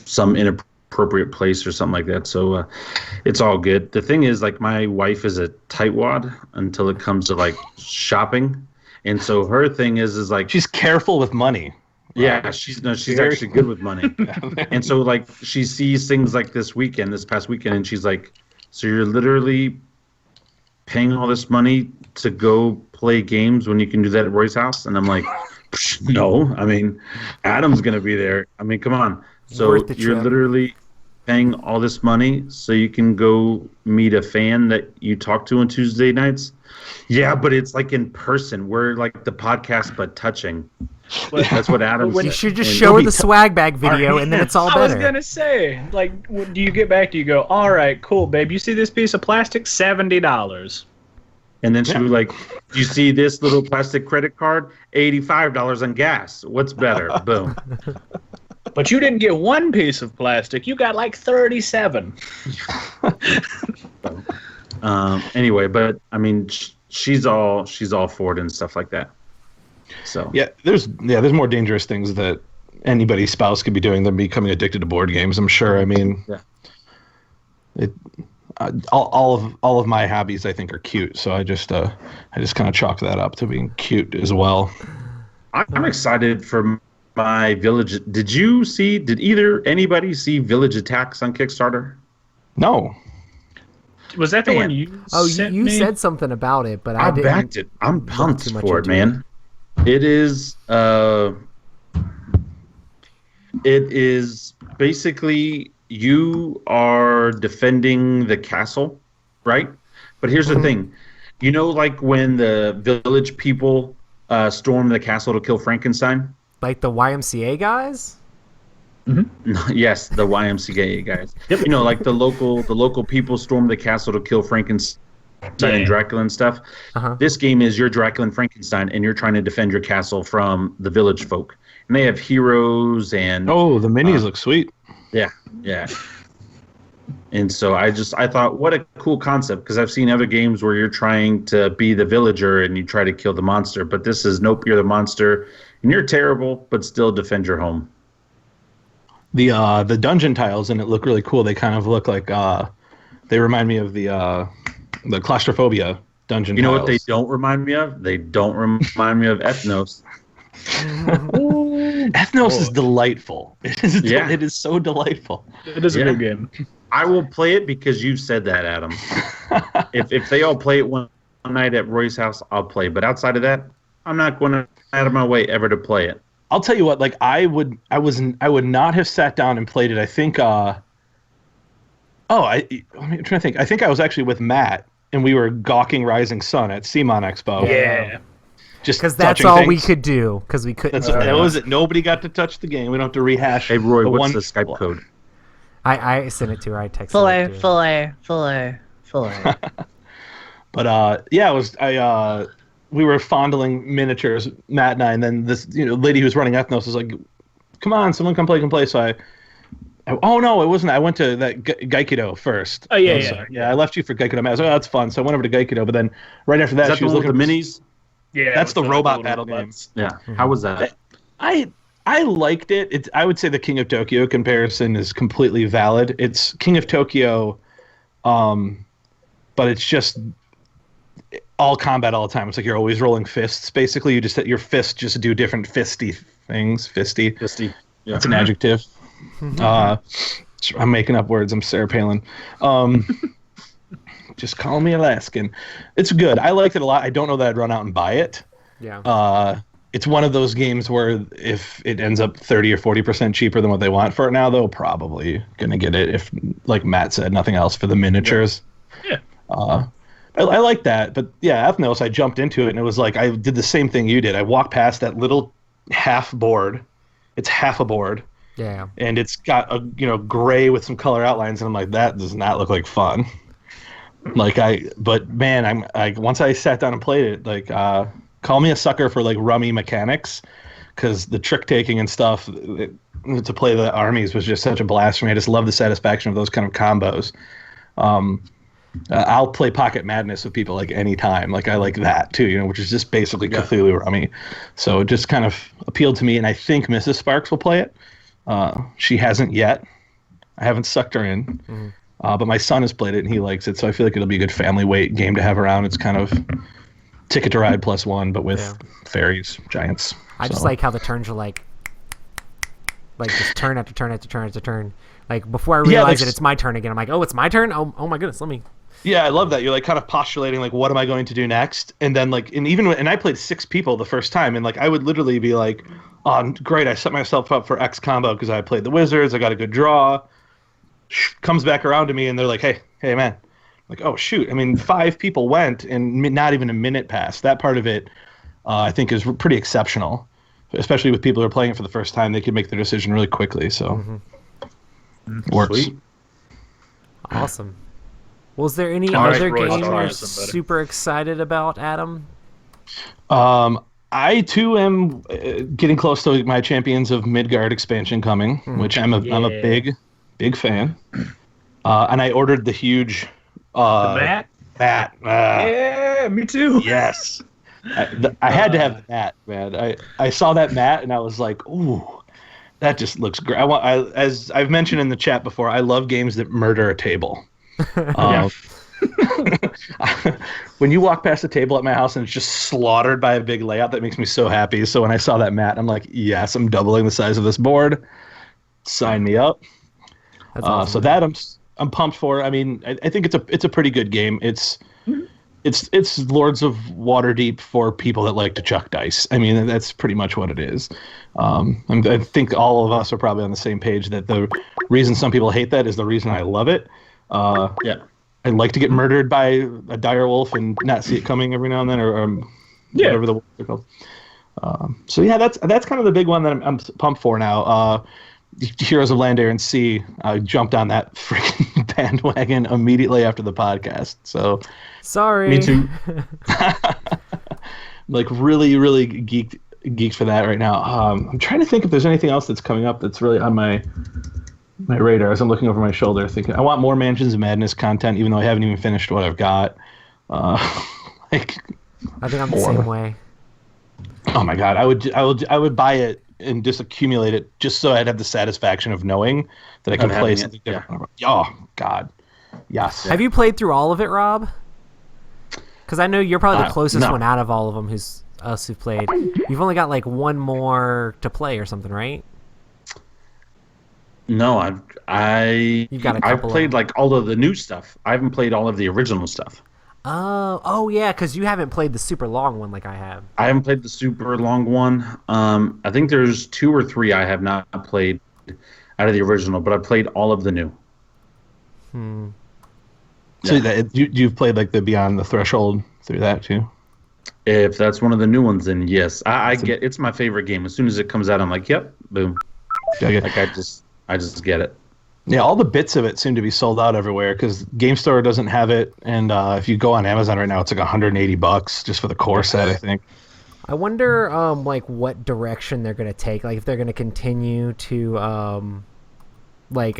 some inappropriate place or something like that. So it's all good. The thing is, like, my wife is a tightwad until it comes to like shopping, and so her thing is like she's careful with money. Yeah, she's actually good with money. And so like she sees things like this past weekend, and she's like, so you're literally paying all this money to go play games when you can do that at Roy's house? And I'm like, no, I mean, Adam's going to be there. I mean, come on. So you're literally paying all this money so you can go meet a fan that you talk to on Tuesday nights? Yeah, but it's like in person. We're like the podcast, but touching. That's what Adam said. You should just show her the swag bag video, and then it's all better. I was going to say, like, do you get back? Do you go, all right, cool, babe, you see this piece of plastic? $70. And then she was like, do you see this little plastic credit card? $85 on gas. What's better? Boom. But you didn't get one piece of plastic. You got like 37. Anyway, but I mean, she's all for it and stuff like that. So there's more dangerous things that anybody's spouse could be doing than becoming addicted to board games, I'm sure. I mean, all of my hobbies I think are cute, so I just kind of chalk that up to being cute as well. I'm excited for my Village. Did anybody see Village Attacks on Kickstarter? No. Was that the one you sent me? You said something about it, but I didn't. Backed it. I'm pumped for it, man. It is basically you are defending the castle, right? But here's the thing. You know, like when the village people storm the castle to kill Frankenstein? Like the YMCA guys? Mm-hmm. Yes, the YMCA guys. Yep. You know, like the local people storm the castle to kill Frankenstein and Dracula and stuff. Uh-huh. This game is you're Dracula and Frankenstein, and you're trying to defend your castle from the village folk. And they have heroes and... Oh, the minis look sweet. Yeah. And so I thought, what a cool concept, because I've seen other games where you're trying to be the villager and you try to kill the monster, but this is, nope, you're the monster, and you're terrible, but still defend your home. The dungeon tiles in it look really cool. They kind of look like they remind me of the claustrophobia dungeon tiles. You know what they don't remind me of? They don't remind me of Ethnos. Ethnos is delightful. It is so delightful. It is a good game. I will play it because you said that, Adam. if they all play it one night at Roy's house, I'll play. But outside of that, I'm not going out of my way ever to play it. I'll tell you what, like I would not have sat down and played it. I think I'm trying to think. I think I was actually with Matt and we were gawking Rising Sun at CMON Expo. Yeah. Just because that's all we could do, because we couldn't. That was it. Nobody got to touch the game. We don't have to rehash. Hey Roy, what's the Skype code? I sent it to her. I texted her. Fuller. But we were fondling miniatures, Matt and I, and then this lady who was running Ethnos was like, "Come on, someone come play." So oh no, it wasn't. I went to that Gaikido first. Oh yeah. I left you for Gaikido. I was like, oh, that's fun. So I went over to Gaikido, but then right after that, she was looking at the minis. Yeah, that's the robot battle game. Yeah, how was that? I liked it. I would say the King of Tokyo comparison is completely valid. It's King of Tokyo, but it's just all combat all the time. It's like you're always rolling fists. Basically, your fists just do different fisty things. Fisty. Yeah. That's an adjective. I'm making up words. I'm Sarah Palin. Just call me Alaskan. It's good. I liked it a lot. I don't know that I'd run out and buy it. Yeah. it's one of those games where if it ends up 30 or 40% cheaper than what they want for it now, they'll probably gonna get it. If, like Matt said, nothing else for the miniatures. Yeah. I like that, but yeah, Ethnos, I jumped into it and it was like I did the same thing you did. I walked past that little half board. It's half a board. Yeah. And it's got a gray with some color outlines, and I'm like, that does not look like fun. But man, once I sat down and played it, like, call me a sucker for like rummy mechanics, because the trick taking and stuff to play the armies was just such a blast for me. I just love the satisfaction of those kind of combos. I'll play Pocket Madness with people like any time. Like I like that too, which is just basically Cthulhu Rummy. So it just kind of appealed to me, and I think Mrs. Sparks will play it. She hasn't yet. I haven't sucked her in. Mm-hmm. But my son has played it and he likes it, so I feel like it'll be a good family weight game to have around. It's kind of Ticket to Ride +1, but with fairies, giants. I just like how the turns are like just turn after turn after turn after turn. Like before I realize that it's my turn again, I'm like, oh, it's my turn. Oh my goodness, let me. Yeah, I love that. You're like kind of postulating like, what am I going to do next? And then like, and I played 6 people the first time, and like I would literally be like, oh, great, I set myself up for X combo because I played the wizards, I got a good draw. Comes back around to me and they're like, hey man, I'm like, oh shoot. I mean, 5 people went and not even a minute passed. That part of it I think is pretty exceptional, especially with people who are playing it for the first time. They can make their decision really quickly, so works. Sweet. Awesome. Was there any other game you're super excited about, Adam? I too am getting close to my Champions of Midgard expansion coming, which I'm a big fan. And I ordered the huge the mat. Yeah, me too. Yes. I had to have the mat, man. I saw that mat and I was like, ooh, that just looks great. As I've mentioned in the chat before, I love games that murder a table. When you walk past a table at my house and it's just slaughtered by a big layout, that makes me so happy. So when I saw that mat, I'm like, yes, I'm doubling the size of this board. Sign me up. Awesome. So that I'm pumped for. I mean, I think it's a pretty good game. It's Lords of Waterdeep for people that like to chuck dice. I mean, that's pretty much what it is. I think all of us are probably on the same page that the reason some people hate that is the reason I love it. I'd like to get murdered by a dire wolf and not see it coming every now and then, or whatever the wolves are called. So yeah, that's kind of the big one that I'm pumped for now. Heroes of Land, Air, and Sea. I jumped on that freaking bandwagon immediately after the podcast. So sorry. Me too. Like really, really geeked for that right now. I'm trying to think if there's anything else that's coming up that's really on my radar as I'm looking over my shoulder, thinking I want more Mansions of Madness content, even though I haven't even finished what I've got. I think I'm the same way. Oh my god, I would buy it and just accumulate it just so I'd have the satisfaction of knowing that I can play something different. Yeah. Oh god, yes. Have you played through all of it, Rob? Because I know you're probably the closest one out of all of them who've played. You've only got like one more to play or something, right? No, I've played like all of the new stuff. I haven't played all of the original stuff. Oh yeah, because you haven't played the super long one like I have. I haven't played the super long one. I think there's 2 or 3 I have not played out of the original, but I played all of the new. So you've played like the Beyond the Threshold through that too? If that's one of the new ones, then yes. I get it's my favorite game. As soon as it comes out, I'm like, yep, boom. Like I just get it. Yeah, all the bits of it seem to be sold out everywhere because Game Store doesn't have it, and if you go on Amazon right now, it's like $180 just for the core set, I think. I wonder, like what direction they're gonna take. Like if they're gonna continue to, like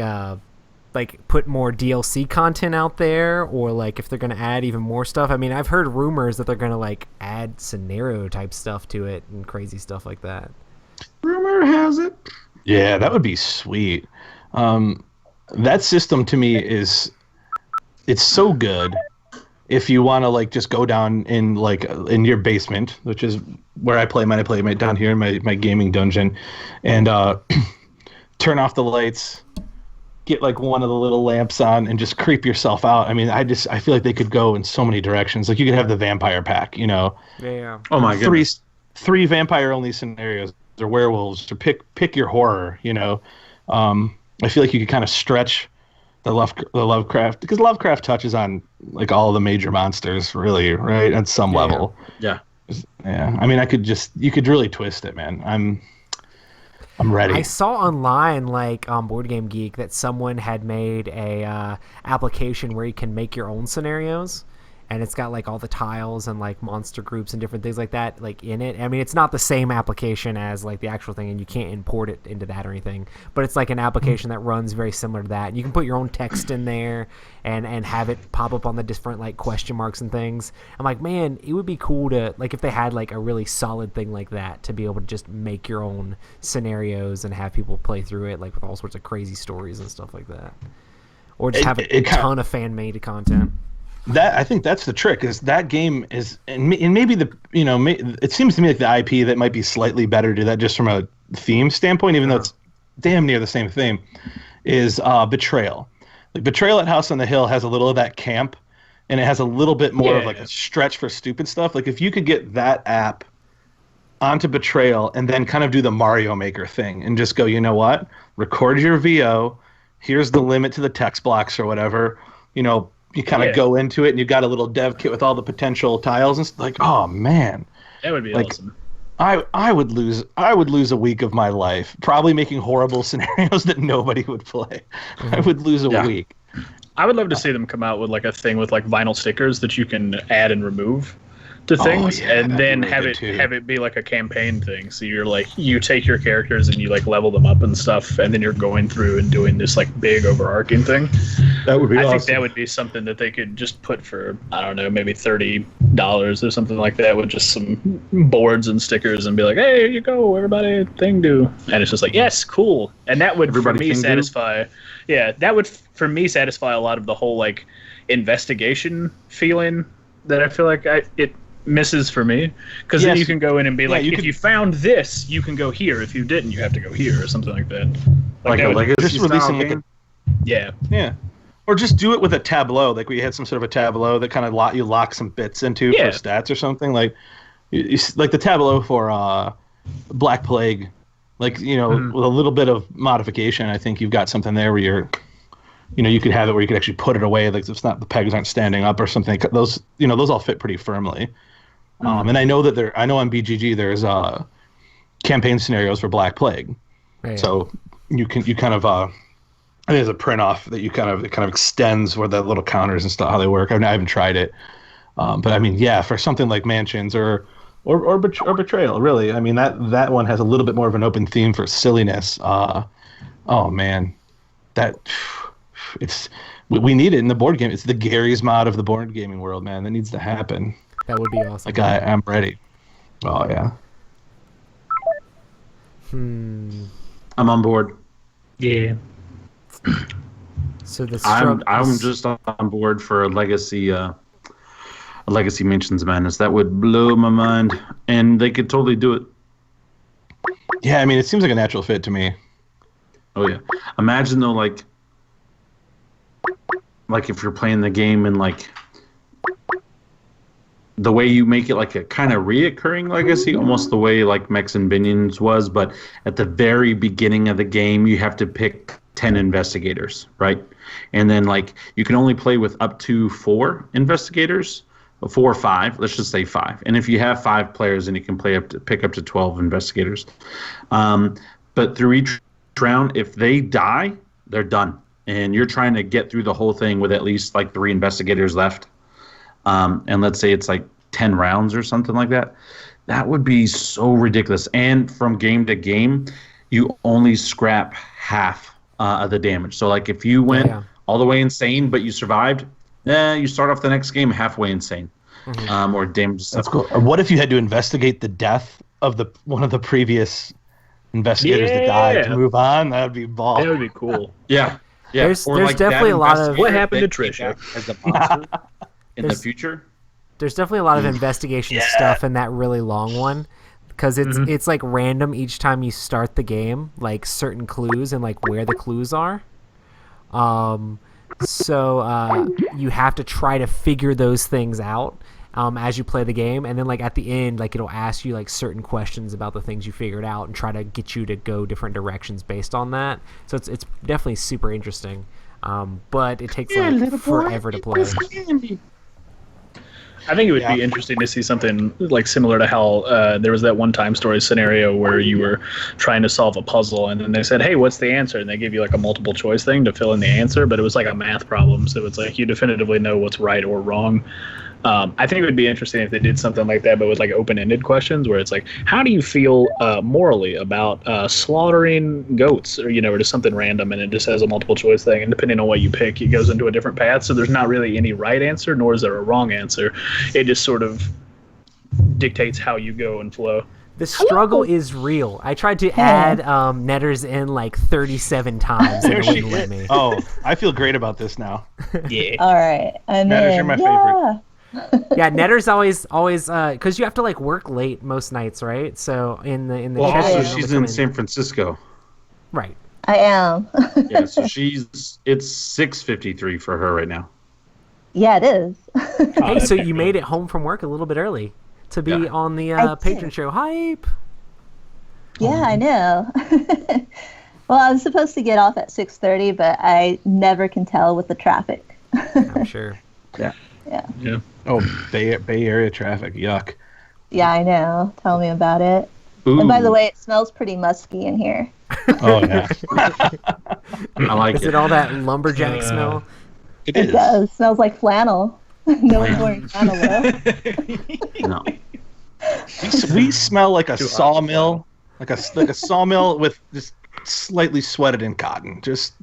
put more DLC content out there, or like if they're gonna add even more stuff. I mean, I've heard rumors that they're gonna like add scenario type stuff to it and crazy stuff like that. Rumor has it. Yeah, that would be sweet. That system to me it's so good if you want to like just go down in like in your basement, which is where I play down here in my gaming dungeon, and turn off the lights, get like one of the little lamps on, and just creep yourself out. I mean, I feel like they could go in so many directions. Like you could have the vampire pack, Yeah. Oh my goodness. 3 vampire-only scenarios or werewolves, or pick your horror. I feel like you could kind of stretch the Lovecraft, because Lovecraft touches on like all the major monsters, really, right, at some level. Yeah. Yeah. I mean, you could really twist it, man. I'm ready. I saw online, like on Board Game Geek, that someone had made a application where you can make your own scenarios, and it's got like all the tiles and like monster groups and different things like that, like in it. I mean, it's not the same application as like the actual thing, and you can't import it into that or anything. But it's like an application that runs very similar to that. And you can put your own text in there and have it pop up on the different like question marks and things. I'm like, man, it would be cool to like if they had like a really solid thing like that to be able to just make your own scenarios and have people play through it like with all sorts of crazy stories and stuff like that, or just have a ton of fan made content. That I think that's the trick, is that game is, and maybe it seems to me like the IP that might be slightly better to that just from a theme standpoint, even though it's damn near the same theme, is Betrayal. Like Betrayal at House on the Hill has a little of that camp, and it has a little bit more of like a stretch for stupid stuff. Like if you could get that app onto Betrayal and then kind of do the Mario Maker thing and just go, you know what, record your VO, here's the limit to the text blocks or whatever, you kind of go into it, and you got a little dev kit with all the potential tiles, and like, oh man, that would be awesome. I would lose a week of my life probably making horrible scenarios that nobody would play. I would lose a week. I would love to see them come out with like a thing with like vinyl stickers that you can add and remove to things, and then really have it be like a campaign thing. So you're like, you take your characters and you like level them up and stuff, and then you're going through and doing this like big overarching thing. That would be awesome. I think that would be something that they could just put for, I don't know, maybe $30 or something like that, with just some boards and stickers, and be like, hey, here you go, everybody, thing do. And it's just like, yes, cool. And that would for me satisfy. Yeah, that would for me satisfy a lot of the whole like investigation feeling that I feel like it misses for me, because then you can go in and be like, if you found this, you can go here. If you didn't, you have to go here, or something like that. Like a legacy style game? Yeah. Or just do it with a tableau, like we had some sort of a tableau that kind of lock some bits into for stats or something, like like the tableau for Black Plague, like with a little bit of modification. I think you've got something there where you could have it where you could actually put it away, like it's not, the pegs aren't standing up or something. Those all fit pretty firmly. And I know that on BGG there's campaign scenarios for Black Plague, so you kind of I think there's a print off that it kind of extends where the little counters and stuff, how they work. I haven't tried it, but I mean, for something like Mansions or Betrayal, really, I mean that one has a little bit more of an open theme for silliness. Oh man, we need it in the board game. It's the Gary's mod of the board gaming world, man. That needs to happen. That would be awesome. Like I'm ready. Oh yeah. I'm on board. Yeah. So I'm just on board for a legacy Mansions Madness. That would blow my mind, and they could totally do it. Yeah, I mean, it seems like a natural fit to me. Oh yeah. Imagine though, like if you're playing the game and like the way you make it like a kind of reoccurring legacy, almost the way like Mechs and Binions was, but at the very beginning of the game, you have to pick 10 investigators, right? And then like you can only play with up to 4 investigators, 4 or 5. Let's just say 5. And if you have 5 players, then you can pick up to 12 investigators. But through each round, if they die, they're done, and you're trying to get through the whole thing with at least like 3 investigators left. And let's say it's like 10 rounds or something like that. That would be so ridiculous. And from game to game, you only scrap half of the damage. So like if you went all the way insane, but you survived, you start off the next game halfway insane. Or damage. That's cool. Or what if you had to investigate the death of one of the previous investigators that died to move on? That would be ball. That would be cool. Yeah. There's like definitely a lot of what happened to Trisha as a monster in the future. There's definitely a lot of investigation stuff in that really long one, because it's like random each time you start the game, like certain clues and like where the clues are. So you have to try to figure those things out, as you play the game, and then like at the end, like it'll ask you like certain questions about the things you figured out and try to get you to go different directions based on that. So it's definitely super interesting, but it takes like forever to play. I think it would be interesting to see something like similar to how there was that one Time Story scenario where you were trying to solve a puzzle, and then they said, "Hey, what's the answer?" And they gave you like a multiple choice thing to fill in the answer, but it was like a math problem, so it's like you definitively know what's right or wrong. I think it would be interesting if they did something like that, but with like open-ended questions, where it's like, how do you feel morally about slaughtering goats, or or just something random, and it just has a multiple choice thing, and depending on what you pick, it goes into a different path. So there's not really any right answer, nor is there a wrong answer. It just sort of dictates how you go and flow. The struggle is real. I tried to add Netters in like 37 times and it wouldn't let me. Oh, I feel great about this now. Yeah. All right. And Netters, then, you're my favorite. Yeah, Netter's always because you have to like work late most nights, right? So in the Well, chat, also you she's come in San Francisco. right. I am. Yeah, so it's 6:53 for her right now. Yeah, it is. Hey, so you made it home from work a little bit early to be on the I Patron did. show. Hype. Yeah, I know. Well, I was supposed to get off at 6:30, but I never can tell with the traffic. I'm sure. Yeah. Oh, Bay Area traffic. Yuck. Yeah, I know. Tell me about it. Ooh, And by the way, it smells pretty musky in here. Oh, yeah. I like Is it all that lumberjack smell? It It is. does. Smells like flannel. No one's wearing flannel though. No. We smell like a sawmill, like a sawmill with just slightly sweated in cotton. Just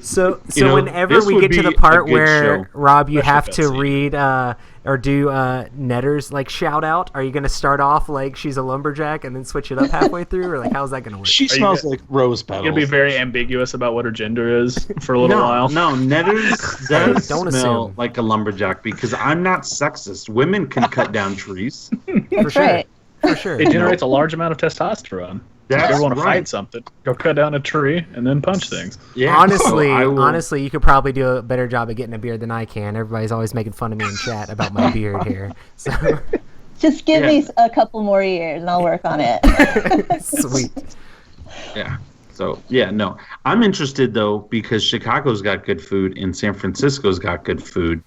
So know, whenever this we would get to be the a part good where show. Rob, you Especially have if to that's it. read or do Netter's like shout out, are you going to start off like she's a lumberjack and then switch it up halfway through, or like how's that going to work? she smells like rose petals. You'll be very ambiguous about what her gender is for a little while. No, Netters does Don't smell assume. like a lumberjack because I'm not sexist. Women can cut down trees. For That's sure. right. For sure. It generates a large amount of testosterone. If you That's ever want to right. fight something, go cut down a tree and then punch things. Yeah, Honestly, so I will- honestly, you could probably do a better job of getting a beard than I can. Everybody's always making fun of me in chat about my beard here. So Just give Yeah. me a couple more years and I'll work on it. sweet. Yeah. So no, I'm interested though because Chicago's got good food and San Francisco's got good food.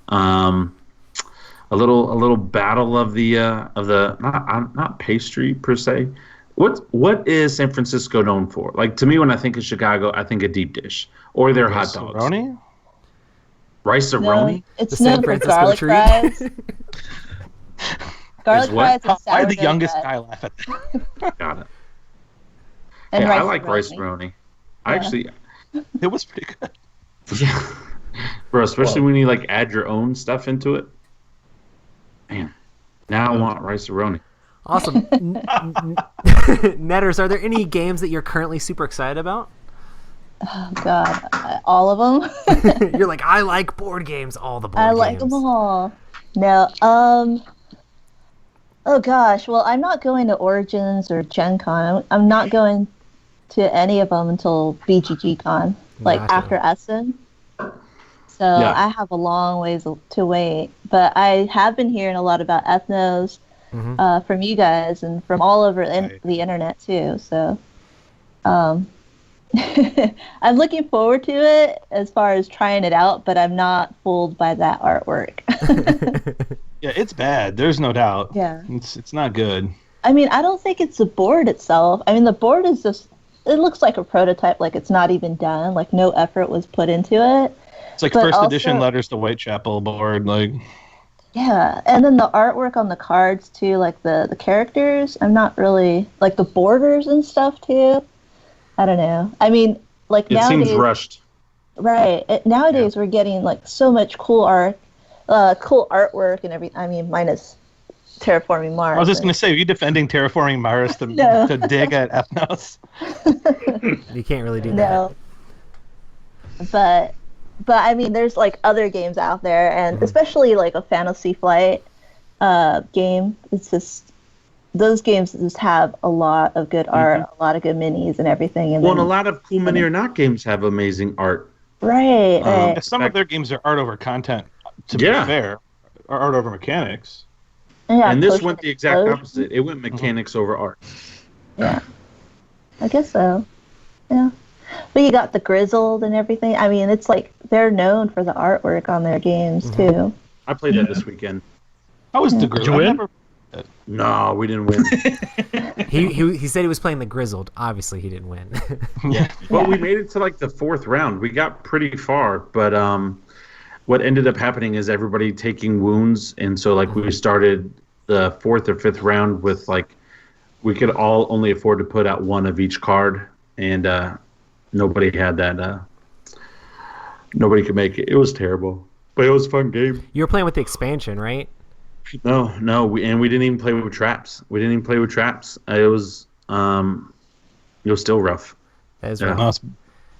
A little battle of the not pastry per se. What is San Francisco known for? Like to me, when I think of Chicago, I think of deep dish or their hot dogs. Rice-a-roni? Rice-a-roni? No, it's The known San for Francisco garlic treat. fries. Garlic Is what? fries and Why the sourdough youngest bread. guy laugh at that? Got it. And Yeah, I rice like roni. rice-a-roni. I Yeah. actually, It was pretty good. yeah, bro. Especially when you like add your own stuff into it. Man, now I want rice-a-roni. Awesome. Netters, are there any games that you're currently super excited about? Oh God, all of them. You're like, I like board games, all the board I games. like them all. No, oh gosh. Well, I'm not going to Origins or Gen Con. I'm not going to any of them until BGG Con, like Gotcha. after Essen. So Yeah. I have a long ways to wait. But I have been hearing a lot about Ethnos from you guys and from all over the internet too. So I'm looking forward to it as far as trying it out, but I'm not fooled by that artwork. Yeah, it's bad. There's no doubt. Yeah. It's not good. I mean, I don't think it's the board itself. I mean, the board is just, it looks like a prototype, like it's not even done, like no effort was put into it. It's like But first also- edition Letters to Whitechapel board. Like, Yeah, and then the artwork on the cards too, like the characters, I'm not really, like the borders and stuff too. I don't know. I mean, like It nowadays, seems rushed. right? Nowadays we're getting like so much cool art, cool artwork and everything. I mean, minus Terraforming Mars. I was just going to say, are you defending Terraforming Mars to, No. to dig at Ethnos? You can't really do that. No. But I mean, there's like other games out there, and especially like a Fantasy Flight game. It's just those games just have a lot of good art, a lot of good minis and everything. And Well, then, and a lot of Cool Mini or Not games have amazing art. right. Yeah, some of their games are art over content, to be Yeah. fair. art over mechanics. Yeah, And this potion went the exact explosion. opposite. It went mechanics over art. Yeah, I guess so. Yeah. But you got the grizzled and everything. I mean, it's like they're known for the artwork on their games too. I played that this weekend. How was the Did grizzle? you win? No, we didn't win. He said he was playing the grizzled. Obviously, he didn't win. Yeah. Well, we made it to like the 4th round. We got pretty far, but what ended up happening is everybody taking wounds, and so like we started the 4th or 5th round with like we could all only afford to put out one of each card, and nobody had that. Nobody could make it. It was terrible, but it was a fun game. You were playing with the expansion, right? No, we didn't even play with traps. It was still rough. That is Yeah. right. No, it's-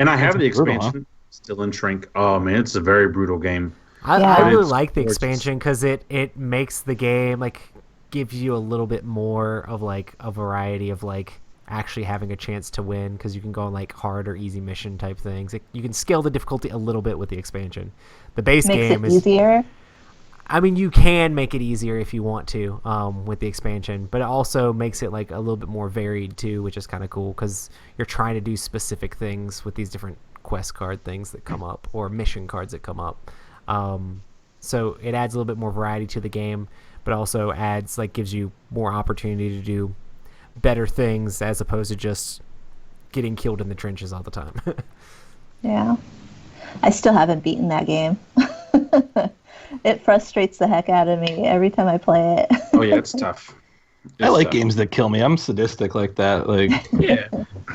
And I have the brutal, expansion still in Shrink. Oh man, it's a very brutal game. I Yeah. really It's like the gorgeous. expansion because it makes the game like gives you a little bit more of like a variety of like actually having a chance to win because you can go on like hard or easy mission type things. You can scale the difficulty a little bit with the expansion. The base Makes game it is easier. I mean, you can make it easier if you want to with the expansion, but it also makes it like a little bit more varied too, which is kind of cool because you're trying to do specific things with these different quest card things that come up or mission cards that come up. So it adds a little bit more variety to the game, but also gives you more opportunity to do better things as opposed to just getting killed in the trenches all the time. Yeah. I still haven't beaten that game. It frustrates the heck out of me every time I play it. Oh yeah, it's tough. I like games that kill me. I'm sadistic like that. Like, Yeah.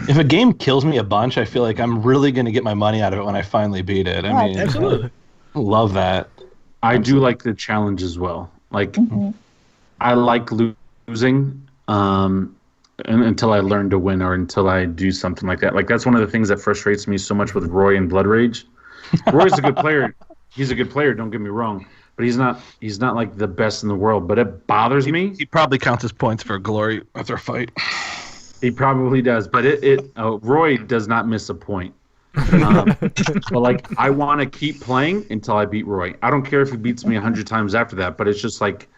if a game kills me a bunch, I feel like I'm really going to get my money out of it when I finally beat it. I mean, Absolutely. I love that. I do like the challenge as well. Like I like losing until I learn to win or until I do something like that. Like that's one of the things that frustrates me so much with Roy and Blood Rage. Roy's a good player. He's a good player, don't get me wrong, but he's not like the best in the world, but it bothers me. He probably counts his points for glory after a fight. He probably does, but Roy does not miss a point. But like I want to keep playing until I beat Roy. I don't care if he beats me 100 times after that, but it's just like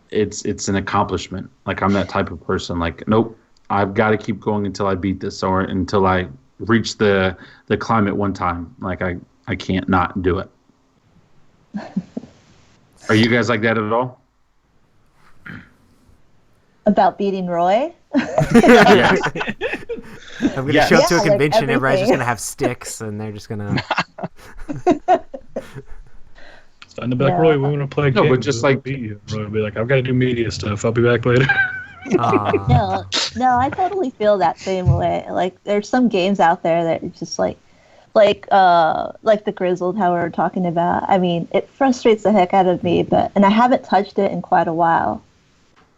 it's an accomplishment. Like I'm that type of person. Like nope, I've got to keep going until I beat this or until I reach the climb at one time. Like I can't not do it. Are you guys like that at all? About beating Roy? Yes. I'm going to show up to a Yeah, like convention, everybody's just everything. going to have sticks, and they're just going to... Starting to be like, Yeah. Roy, we want to play No, but games. just We'll like- beat you. Roy will be like, I've got to do media stuff. I'll be back later. No, I totally feel that same way. Like, there's some games out there that it's just like the Grizzled, how we were talking about. I mean, it frustrates the heck out of me, and I haven't touched it in quite a while.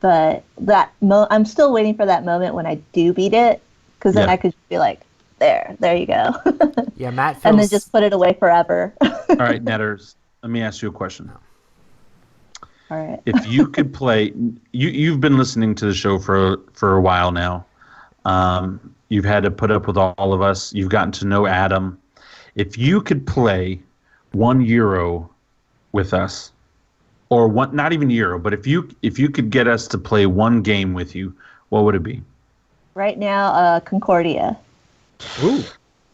But I'm still waiting for that moment when I do beat it, because then Yeah. I could just be like, there you go, Yeah, Matt feels... and then just put it away forever. All right, Netters, let me ask you a question. All right. If you could play, you've been listening to the show for a while now. You've had to put up with all of us. You've gotten to know Adam. If you could play €1 with us, or one, not even Euro, but if you could get us to play one game with you, what would it be? Right now, Concordia. Ooh.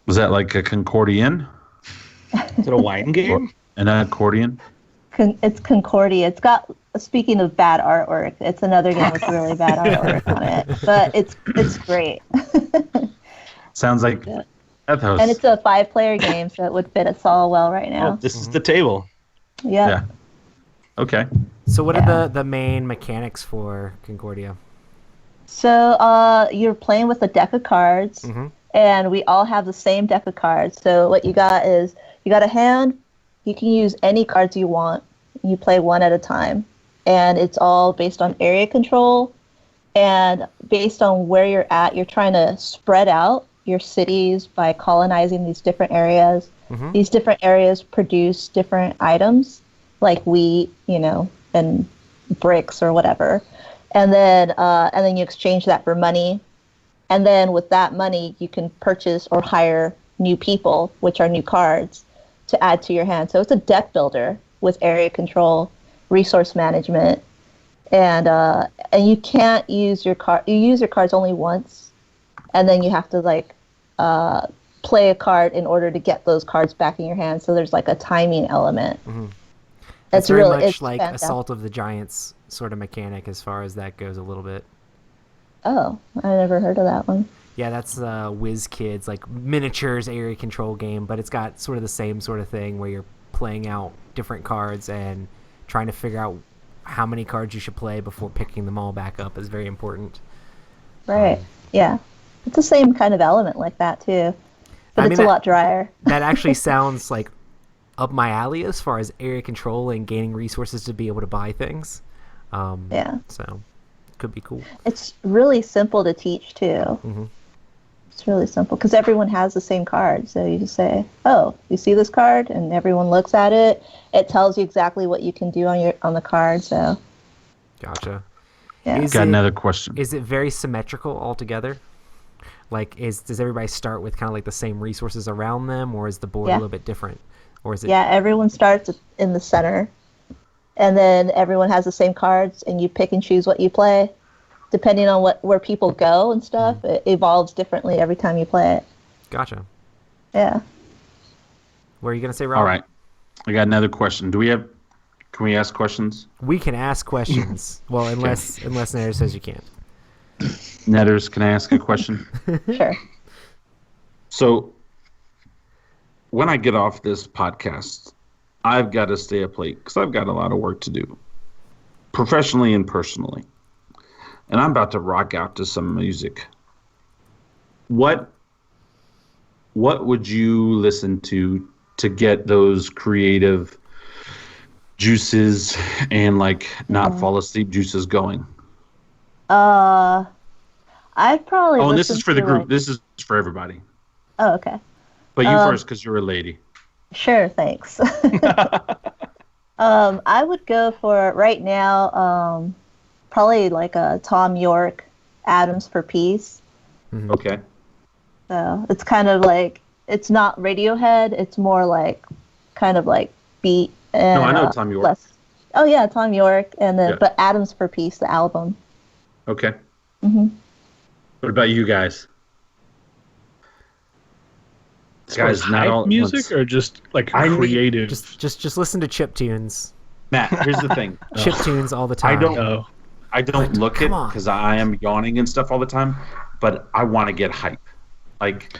Was that like a Concordian? Is it a wine game? An accordion? It's Concordia. It's got, speaking of bad artwork, it's another game with really bad artwork on it, but it's great. Sounds like Ethos. And it's a 5-player game, so it would fit us all well right Oh, now. this is the table. Yeah. Yeah. Okay. So what Yeah. are the main mechanics for Concordia? So you're playing with a deck of cards, and we all have the same deck of cards. So what you got is you got a hand. You can use any cards you want. You play one at a time, and it's all based on area control, and based on where you're at, you're trying to spread out your cities by colonizing these different areas. These different areas produce different items, like wheat, and bricks or whatever. And then you exchange that for money. And then with that money, you can purchase or hire new people, which are new cards, to add to your hand. So it's a deck builder with area control. resource management, and you can't use your card. You use your cards only once, and then you have to like play a card in order to get those cards back in your hand. So there's like a timing element. Mm-hmm. It's very really much like fantastic. Assault of the Giants sort of mechanic as far as that goes a little bit. Oh, I never heard of that one. Yeah, that's WizKids, like miniatures area control game, but it's got sort of the same sort of thing where you're playing out different cards and trying to figure out how many cards you should play before picking them all back up is very important. Right. Yeah. It's the same kind of element like that too, but it's a lot drier. That actually sounds like up my alley as far as area control and gaining resources to be able to buy things. Yeah. So could be cool. It's really simple to teach too. Mm-hmm. It's really simple because everyone has the same card. So you just say, "Oh, you see this card?" and everyone looks at it. It tells you exactly what you can do on the card. So. Gotcha. Yeah. Got another question. Is it very symmetrical altogether? Like, does everybody start with kind of like the same resources around them, or is the board a little bit different? Or is it? Yeah, everyone starts in the center, and then everyone has the same cards, and you pick and choose what you play, depending on where people go and stuff. Mm-hmm. It evolves differently every time you play it. Gotcha. Yeah. What are you gonna say, Rob? All right, I got another question. Can we ask questions? We can ask questions. Well, unless Nader says you can't. Netters, can I ask a question? Sure. So, when I get off this podcast, I've got to stay up late because I've got a lot of work to do, professionally and personally. And I'm about to rock out to some music. What would you listen to get those creative juices and like not fall asleep juices going? I'd probably. Oh, and this is for the group. This is for everybody. Oh, okay. But you first, because you're a lady. Sure, thanks. I would go for right now. Probably like a Tom York, "Atoms for Peace." Mm-hmm. Okay. So it's kind of like it's not Radiohead. It's more like kind of like beat. And, no, I know Tom York. Oh yeah, Tom York, and then but "Atoms for Peace," the album. Okay. Mm-hmm. What about you guys? Guys, not all music or just like creative. Just listen to chip tunes. Matt, here's the thing. Chip tunes all the time. I don't look it because I am yawning and stuff all the time, but I want to get hype. Like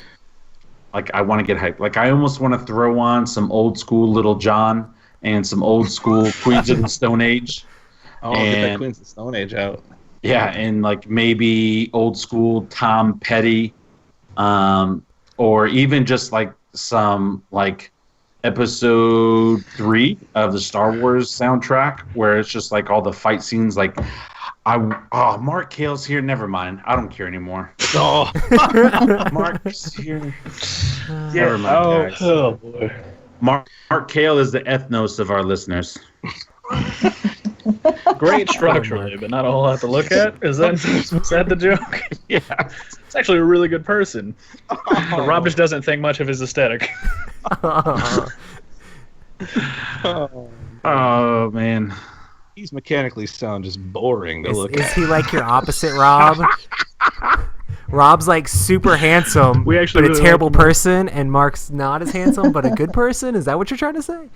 I want to get hype. Like I almost want to throw on some old school Little John and some old school Queens of the Stone Age. Oh, get that Queens of the Stone Age out. Yeah, and like maybe old school Tom Petty, or even just like some like episode 3 of the Star Wars soundtrack where it's just like all the fight scenes. Like, Mark Hale's here. Never mind. I don't care anymore. Oh, Mark's here. Never mind, guys. Oh boy. Mark Hale is the ethnos of our listeners. Great structurally, but not a whole lot to look at. Is that the joke? Yeah. It's actually a really good person. But Rob just doesn't think much of his aesthetic. Oh, man. He's mechanically sound just boring to look at. Is he like your opposite, Rob? Rob's like super handsome, but really a terrible person, and Mark's not as handsome, but a good person? Is that what you're trying to say?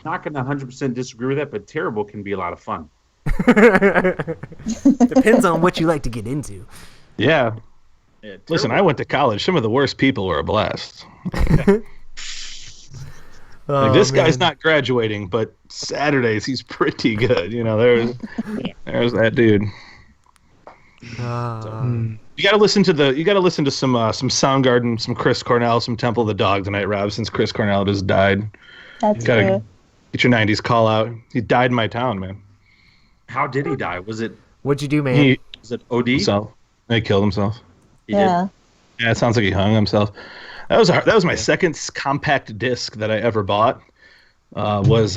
Not going to 100% disagree with that, but terrible can be a lot of fun. Depends on what you like to get into. Yeah. Listen, I went to college. Some of the worst people were a blast. This guy's not graduating, but Saturdays he's pretty good. You know, there's that dude. You gotta listen to some Soundgarden, some Chris Cornell, some Temple of the Dog tonight, Rob. Since Chris Cornell just died, that's true. Get your '90s call out. He died in my town, man. How did he die? Was it? What'd you do, man? Was it OD? Himself. He killed himself. He did? Yeah, it sounds like he hung himself. That was my second compact disc that I ever bought. Was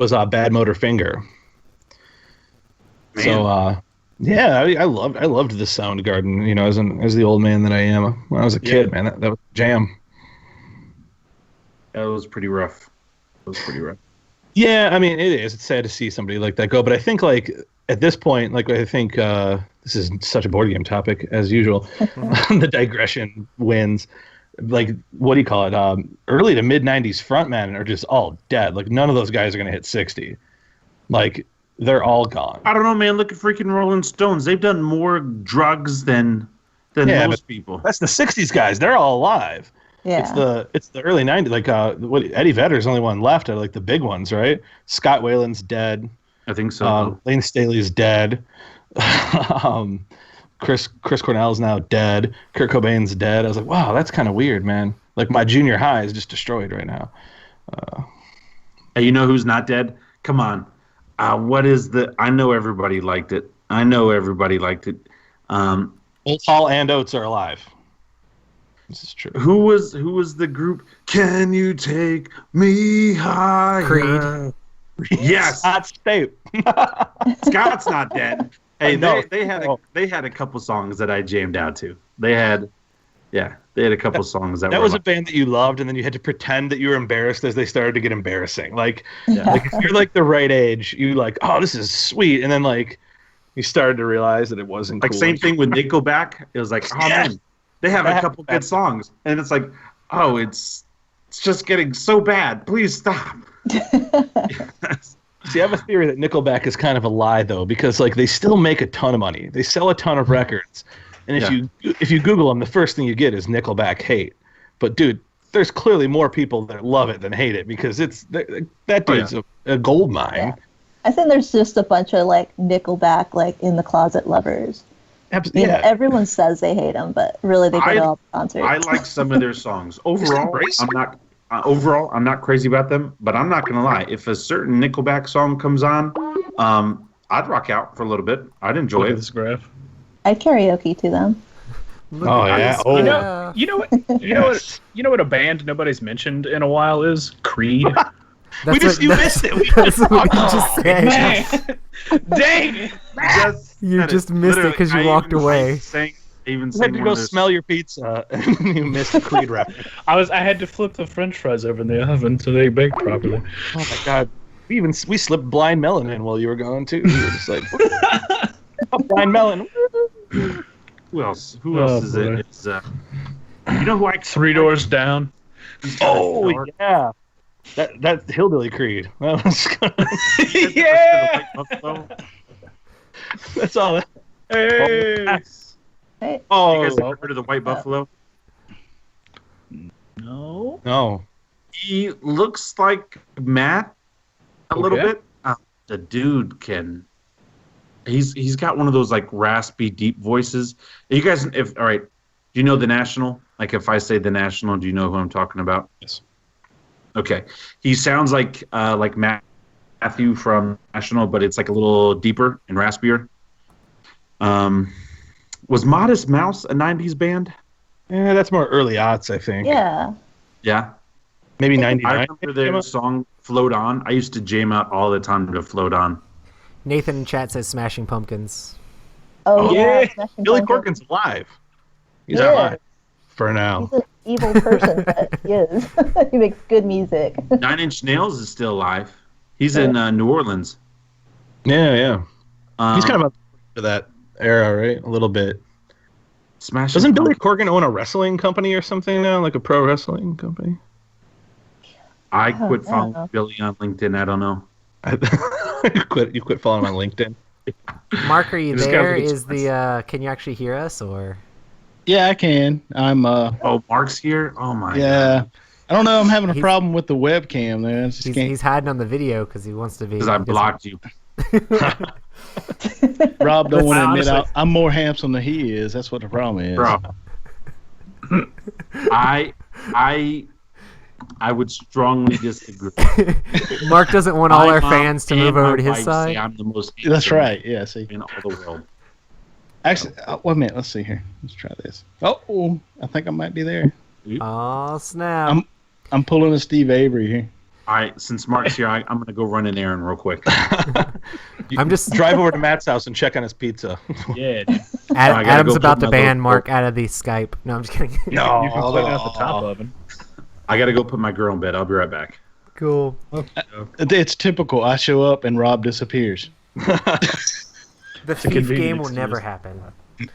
Bad Motor Finger. Man. So yeah, I loved the Soundgarden. You know, as the old man that I am, when I was a kid, man, that was jam. That was pretty rough. Yeah, I mean, it is. It's sad to see somebody like that go, but I think like at this point, like I think this is such a board game topic as usual. The digression wins. Like, what do you call it? Early to mid '90s frontmen are just all dead. Like, none of those guys are gonna hit 60. Like, they're all gone. I don't know, man. Look at freaking Rolling Stones. They've done more drugs than most people. That's the '60s guys. They're all alive. Yeah. It's the early '90s. Like Eddie Vedder's the only one left of like the big ones, right? Scott Weiland's dead. I think so. Lane Staley's dead. Chris Cornell's now dead. Kurt Cobain's dead. I was like, wow, that's kind of weird, man. Like my junior high is just destroyed right now. Hey, you know who's not dead? Come on. What is the? I know everybody liked it. Both Hall and Oates are alive. This is true. Who was the group? Can you take me higher? Creed. Yes. Scott Stapp. Scott's not dead. Hey, No. they had a couple songs that I jammed out to. They had a couple songs that was a band that you loved, and then you had to pretend that you were embarrassed as they started to get embarrassing. Like if you're like the right age, you like, oh, this is sweet, and then like you started to realize that it wasn't like cool. same thing with Nickelback. It was like, oh man, they have a couple good songs, and it's like, oh, it's just getting so bad. Please stop. See, I have a theory that Nickelback is kind of a lie, though, because like they still make a ton of money. They sell a ton of records, and if you Google them, the first thing you get is Nickelback hate. But dude, there's clearly more people that love it than hate it because that dude's a gold mine. Yeah. I think there's just a bunch of like Nickelback like in the closet lovers. You know, everyone says they hate them, but really they go to all the concerts. I like some of their songs. Overall, I'm not crazy about them, but I'm not gonna lie. If a certain Nickelback song comes on, I'd rock out for a little bit. I'd enjoy Look it. at this graph. I'd karaoke to them. Oh yeah. Oh. You know what a band nobody's mentioned in a while is? Creed. You missed it. That's what you just said. Man. Dang it. You just missed it because you walked away. You had to go smell your pizza, and you missed the Creed reference. I had to flip the French fries over in the oven so they bake properly. Oh my god, we slipped Blind Melon in while you were gone too. We were just like, Blind Melon. Who else? Who else is it? It's you know who I 3 Doors Down. Oh yeah, that's Hillbilly Creed. That was yeah. That's all. Hey. Oh, you guys ever heard of the White Buffalo? No. He looks like Matt a little bit. The dude can. He's got one of those like raspy, deep voices. You guys, all right, do you know The National? Like if I say The National, do you know who I'm talking about? Yes. Okay, he sounds like Matthew from National, but it's like a little deeper and raspier. Was Modest Mouse a 90s band? Yeah, that's more early aughts, I think. Yeah. Yeah. Maybe 99. I remember their song Float On. I used to jam out all the time to Float On. Nathan in chat says Smashing Pumpkins. Oh yeah. Billy Corgan's alive. He's alive. For now. He's an evil person, but he is. He makes good music. 9 Inch Nails is still alive. He's in New Orleans. Yeah. He's kind of up to that era, right? A little bit. Doesn't Billy Corgan own a wrestling company or something now, like a pro wrestling company? I quit following Billy on LinkedIn. I don't know. You quit following him on LinkedIn. Mark, are you there? Can you actually hear us or? Yeah, I can. I'm Oh, Mark's here. Oh my. Yeah. God. I don't know. I'm having a problem with the webcam there. He's hiding on the video because he wants to be. Because I blocked you. Rob don't want to admit I'm more handsome than he is. That's what the problem is. Bro. I would strongly disagree. Mark doesn't want all our fans to move over to his side. I'm the most That's right. Yeah, see. in all the world. Actually, wait a minute. Let's see here. Let's try this. Oh, I think I might be there. Oh, snap. I'm pulling a Steve Avery here. All right, since Mark's here, I'm going to go run an errand real quick. I'm just drive over to Matt's house and check on his pizza. Yeah, dude. Adam's about to ban Mark out of the Skype. No, I'm just kidding. No, You can click out the top oven. I got to go put my girl in bed. I'll be right back. Cool. It's typical. I show up and Rob disappears. The thief game will never happen.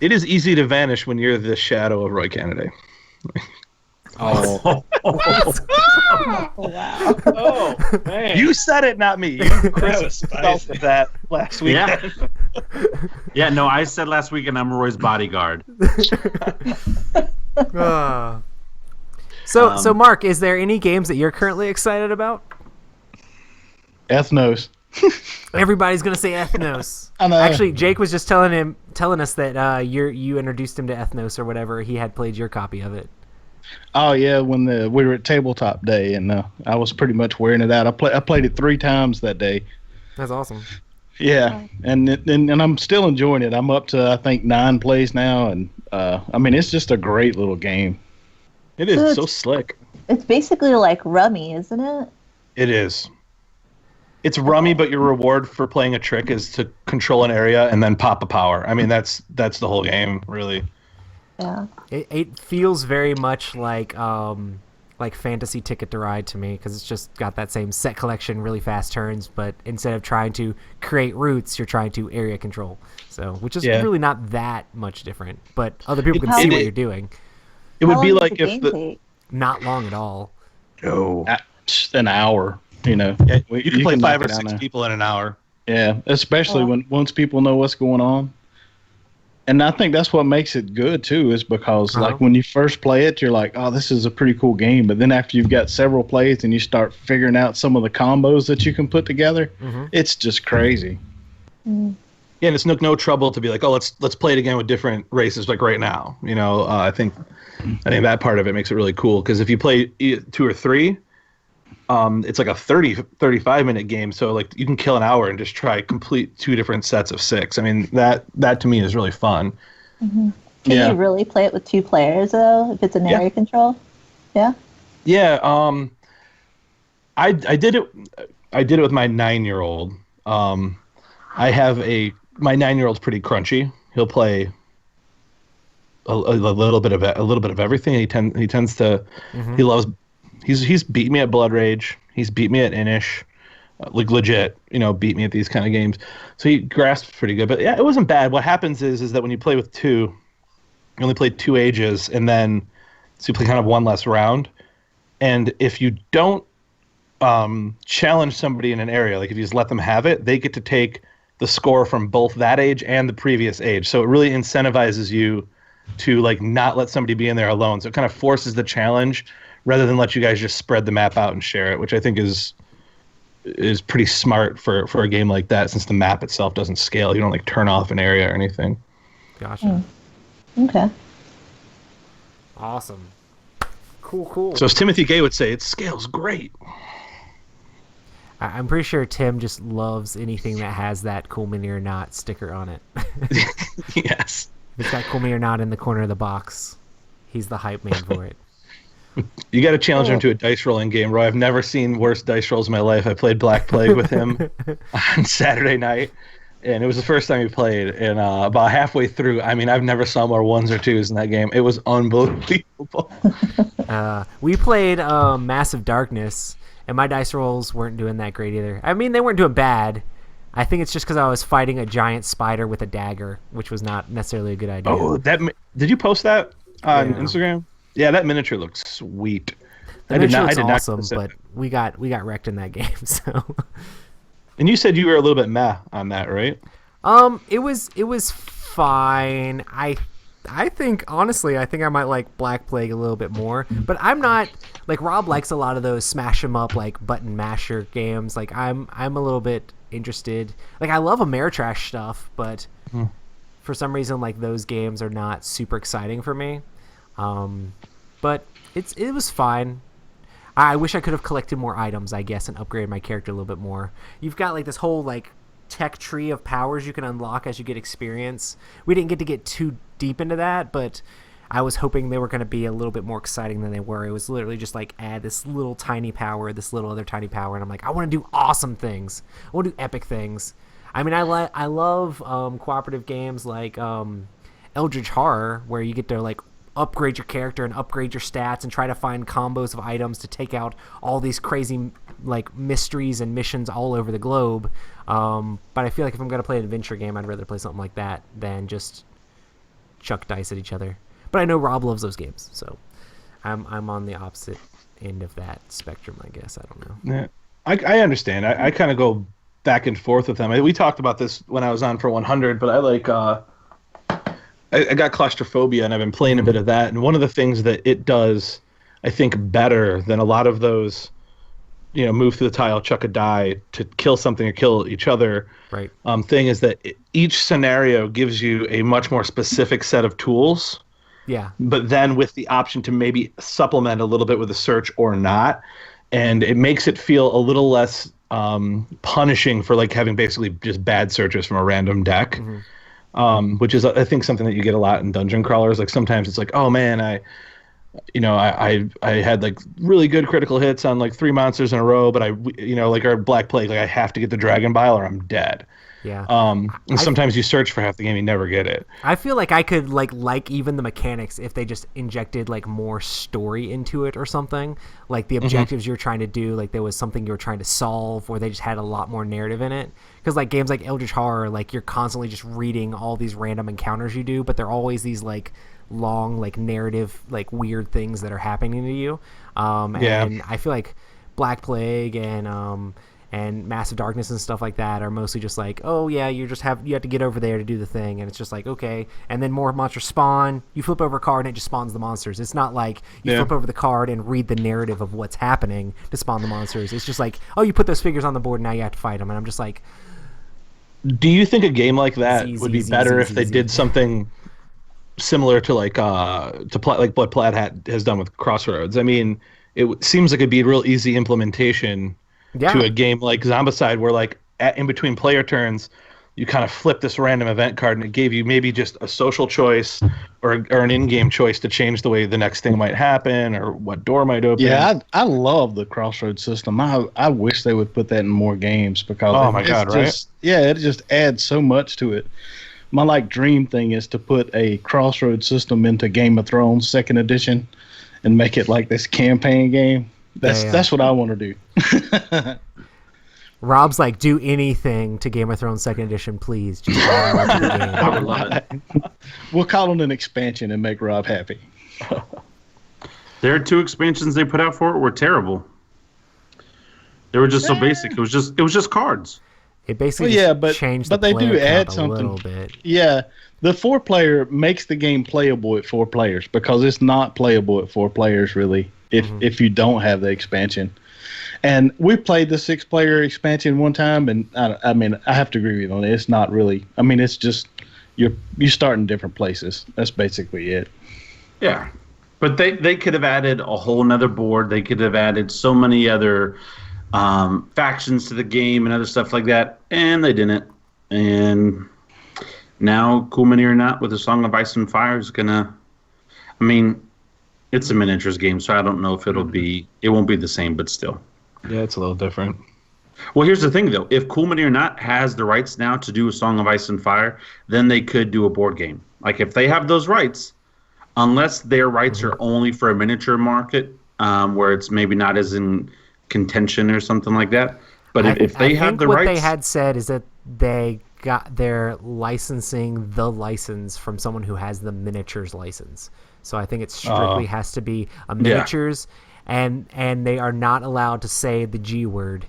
It is easy to vanish when you're the shadow of Roy Kennedy. Oh. Wow. Oh, man. You said it, not me. You Chris felt that last weekend. Yeah, no, I said last weekend I'm Roy's bodyguard. So Mark, is there any games that you're currently excited about? Ethnos. Everybody's gonna say Ethnos. I know. Actually, Jake was just telling us that you introduced him to Ethnos or whatever. He had played your copy of it. Oh yeah, when we were at tabletop day, and I was pretty much wearing it out. I played it 3 times that day. That's awesome. Yeah, and I'm still enjoying it. I'm up to I think 9 plays now, and I mean it's just a great little game. It is so slick. It's basically like Rummy, isn't it? It is. It's rummy, but your reward for playing a trick is to control an area and then pop a power. I mean, that's the whole game, really. Yeah. It feels very much like Fantasy Ticket to Ride to me, because it's just got that same set collection, really fast turns, but instead of trying to create routes, you're trying to area control. So, which is really not that much different, but other people can see what you're doing. It would be like if take? Not long at all. No. An hour. You know, Yeah, you can play can 5 knock or it 6 out people in an hour. Yeah, especially once people know what's going on. And I think that's what makes it good too, is because like when you first play it, you're like, oh, this is a pretty cool game. But then after you've got several plays and you start figuring out some of the combos that you can put together, it's just crazy. Mm. Yeah, and it's no trouble to be like, oh, let's play it again with different races, like right now. You know, I think that part of it makes it really cool, because if you play 2 or 3, it's like a 35-minute game, so like you can kill an hour and just try complete 2 different sets of 6. I mean, that to me is really fun. Mm-hmm. Can you really play it with 2 players though, if it's an area control? Yeah. Yeah. I did it with my 9-year-old. My 9-year-old's pretty crunchy. He'll play a little bit of everything. He tends to he loves. He's beat me at Blood Rage. He's beat me at Inish. Like legit, beat me at these kind of games. So he grasps pretty good. But yeah, it wasn't bad. What happens is that when you play with 2, you only play 2 ages, and then so you play kind of one less round. And if you don't challenge somebody in an area, like if you just let them have it, they get to take the score from both that age and the previous age. So it really incentivizes you to like not let somebody be in there alone. So it kind of forces the challenge rather than let you guys just spread the map out and share it, which I think is pretty smart for a game like that, since the map itself doesn't scale. You don't like turn off an area or anything. Gotcha. Okay. Awesome. Cool. So as Timothy Gay would say, it scales great. I'm pretty sure Tim just loves anything that has that Cool Mini or Not sticker on it. Yes. If it's got Cool Mini or Not in the corner of the box, he's the hype man for it. You got to challenge him to a dice rolling game, Roy. I've never seen worse dice rolls in my life. I played Black Plague with him on Saturday night, and it was the first time he played. And about halfway through, I mean, I've never saw more 1s or 2s in that game. It was unbelievable. We played Massive Darkness, and my dice rolls weren't doing that great either. I mean, they weren't doing bad. I think it's just because I was fighting a giant spider with a dagger, which was not necessarily a good idea. Oh, did you post that on Instagram? Yeah, that miniature looks sweet. The miniature looks awesome, but we got wrecked in that game. So. And you said you were a little bit meh on that, right? It was fine. I think honestly, I might like Black Plague a little bit more, but I'm not like Rob likes a lot of those smash 'em up like button masher games. Like I'm a little bit interested. Like I love Ameritrash stuff, but for some reason like those games are not super exciting for me. But it was fine. I wish I could have collected more items, I guess, and upgraded my character a little bit more. You've got like this whole like tech tree of powers you can unlock as you get experience. We didn't get too deep into that, but I was hoping they were going to be a little bit more exciting than they were. It was literally just like add this little tiny power, this little other tiny power, and I'm like, I want to do awesome things. I want to do epic things. I mean, I love cooperative games like Eldritch Horror, where you get to like upgrade your character and upgrade your stats and try to find combos of items to take out all these crazy like mysteries and missions all over the globe. But I feel like if I'm going to play an adventure game, I'd rather play something like that than just chuck dice at each other. But I know Rob loves those games, so I'm on the opposite end of that spectrum, I guess. I don't know. Yeah, I understand. I kind of go back and forth with them. We talked about this when I was on for 100, but I like I got claustrophobia, and I've been playing a bit of that. And one of the things that it does, I think, better than a lot of those, move through the tile, chuck a die to kill something or kill each other, right? Thing is that each scenario gives you a much more specific set of tools. Yeah. But then with the option to maybe supplement a little bit with a search or not, and it makes it feel a little less punishing for like having basically just bad searches from a random deck. Which is, I think, something that you get a lot in dungeon crawlers. Like sometimes it's like, oh man, I had like really good critical hits on like 3 monsters in a row, but like our Black Plague, like I have to get the Dragon Bile or I'm dead. Yeah. And sometimes you search for half the game, you never get it. I feel like I could like even the mechanics if they just injected like more story into it or something. Like the objectives you're trying to do, like there was something you were trying to solve, or they just had a lot more narrative in it. Because like games like Eldritch Horror, like you're constantly just reading all these random encounters you do, but they're always these like long like narrative like weird things that are happening to you. And I feel like Black Plague and Massive Darkness and stuff like that are mostly just like, oh yeah, you have to get over there to do the thing, and it's just like, okay, and then more monsters spawn, you flip over a card and it just spawns the monsters. It's not like you flip over the card and read the narrative of what's happening to spawn the monsters. It's just like, oh, you put those figures on the board and now you have to fight them, and I'm just like, do you think a game like that would be better if they did something similar to like like what Plaid Hat has done with Crossroads? I mean, it seems like it'd be a real easy implementation to a game like Zombicide, where like in between player turns, you kind of flip this random event card, and it gave you maybe just a social choice or an in-game choice to change the way the next thing might happen or what door might open. Yeah, I love the Crossroads system. I wish they would put that in more games because it just adds so much to it. My like dream thing is to put a Crossroads system into Game of Thrones 2nd edition and make it like this campaign game. That's what I want to do. Rob's like, do anything to Game of Thrones 2nd edition, please. Just add more to the game. I would love it. We'll call it an expansion and make Rob happy. There are 2 expansions they put out for it were terrible. They were just so basic. It was just cards. It basically changed but the they player do add count something. a little bit. Yeah, the 4-player makes the game playable at 4 players because it's not playable at 4 players really if you don't have the expansion. And we played the 6-player expansion one time, and I mean I have to agree with you on it. It's not really. I mean, it's just you start in different places. That's basically it. Yeah, but they could have added a whole nother board. They could have added so many other factions to the game and other stuff like that, and they didn't. And now Cool Mini or Not with a Song of Ice and Fire is gonna, I mean, it's a miniatures game, so I don't know if it won't be the same, but still. Yeah, it's a little different. Well, here's the thing though, if Cool Mini or Not has the rights now to do a Song of Ice and Fire, then they could do a board game. Like if they have those rights, unless their rights are only for a miniature market, where it's maybe not as in contention or something like that. But if they have the rights, what they had said is that they got their licensing the license from someone who has the miniatures license. So I think it strictly has to be a miniatures, and they are not allowed to say the G word.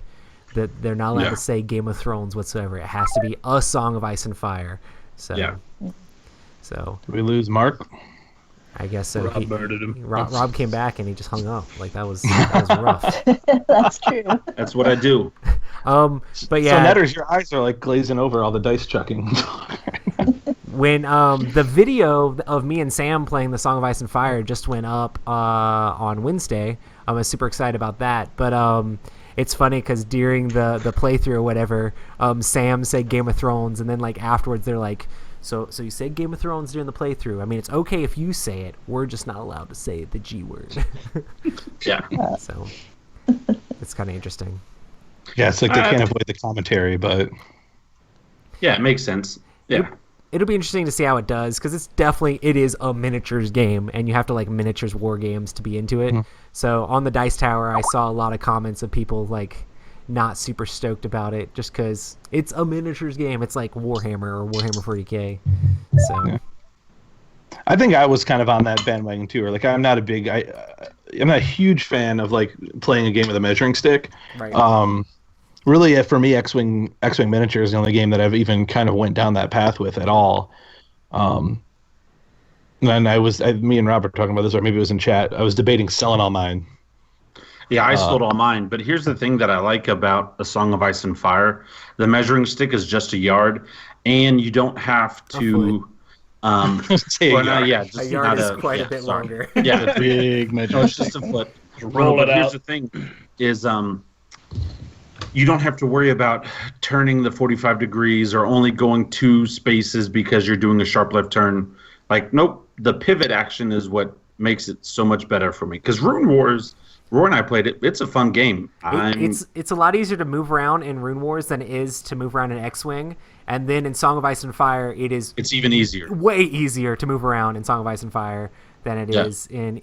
That they're not allowed to say Game of Thrones whatsoever. It has to be a Song of Ice and Fire. So so did we lose Mark? I guess so. Rob murdered him. Rob came back and he just hung up. Like that was rough. That's true. That's what I do. But yeah. So Netters, your eyes are like glazing over all the dice chucking. When the video of me and Sam playing the Song of Ice and Fire just went up on Wednesday, I was super excited about that. But it's funny because during the playthrough or whatever, Sam said Game of Thrones, and then like afterwards they're like, so you said Game of Thrones during the playthrough. I mean, it's okay if you say it. We're just not allowed to say the G word. Yeah. So it's kind of interesting. Yeah, it's like they can't avoid the commentary, but yeah, it makes sense. Yeah. it'll be interesting to see how it does, because it is a miniatures game, and you have to like miniatures war games to be into it. So on the Dice Tower, I saw a lot of comments of people like not super stoked about it, just because it's a miniatures game. It's like Warhammer or Warhammer 40K. So. Yeah. I think I was kind of on that bandwagon too. Or like, I'm not a huge fan of like playing a game with a measuring stick. Right. Really, for me, X-Wing Miniature is the only game that I've even kind of went down that path with at all. And me and Robert were talking about this, or maybe it was in chat. I was debating selling all mine. Yeah, I sold all mine. But here's the thing that I like about A Song of Ice and Fire: the measuring stick is just a yard, and you don't have to. Say a yard. A yard is quite a bit longer. Yeah, big measure. No, it's just a foot. Roll it out. Here's the thing: is you don't have to worry about turning the 45 degrees or only going 2 spaces because you're doing a sharp left turn. Like, nope, the pivot action is what makes it so much better for me. Because Rune Wars, Roy and I played it. It's a fun game. It's a lot easier to move around in Rune Wars than it is to move around in X-Wing. And then in Song of Ice and Fire, it's even easier. Way easier to move around in Song of Ice and Fire than it is in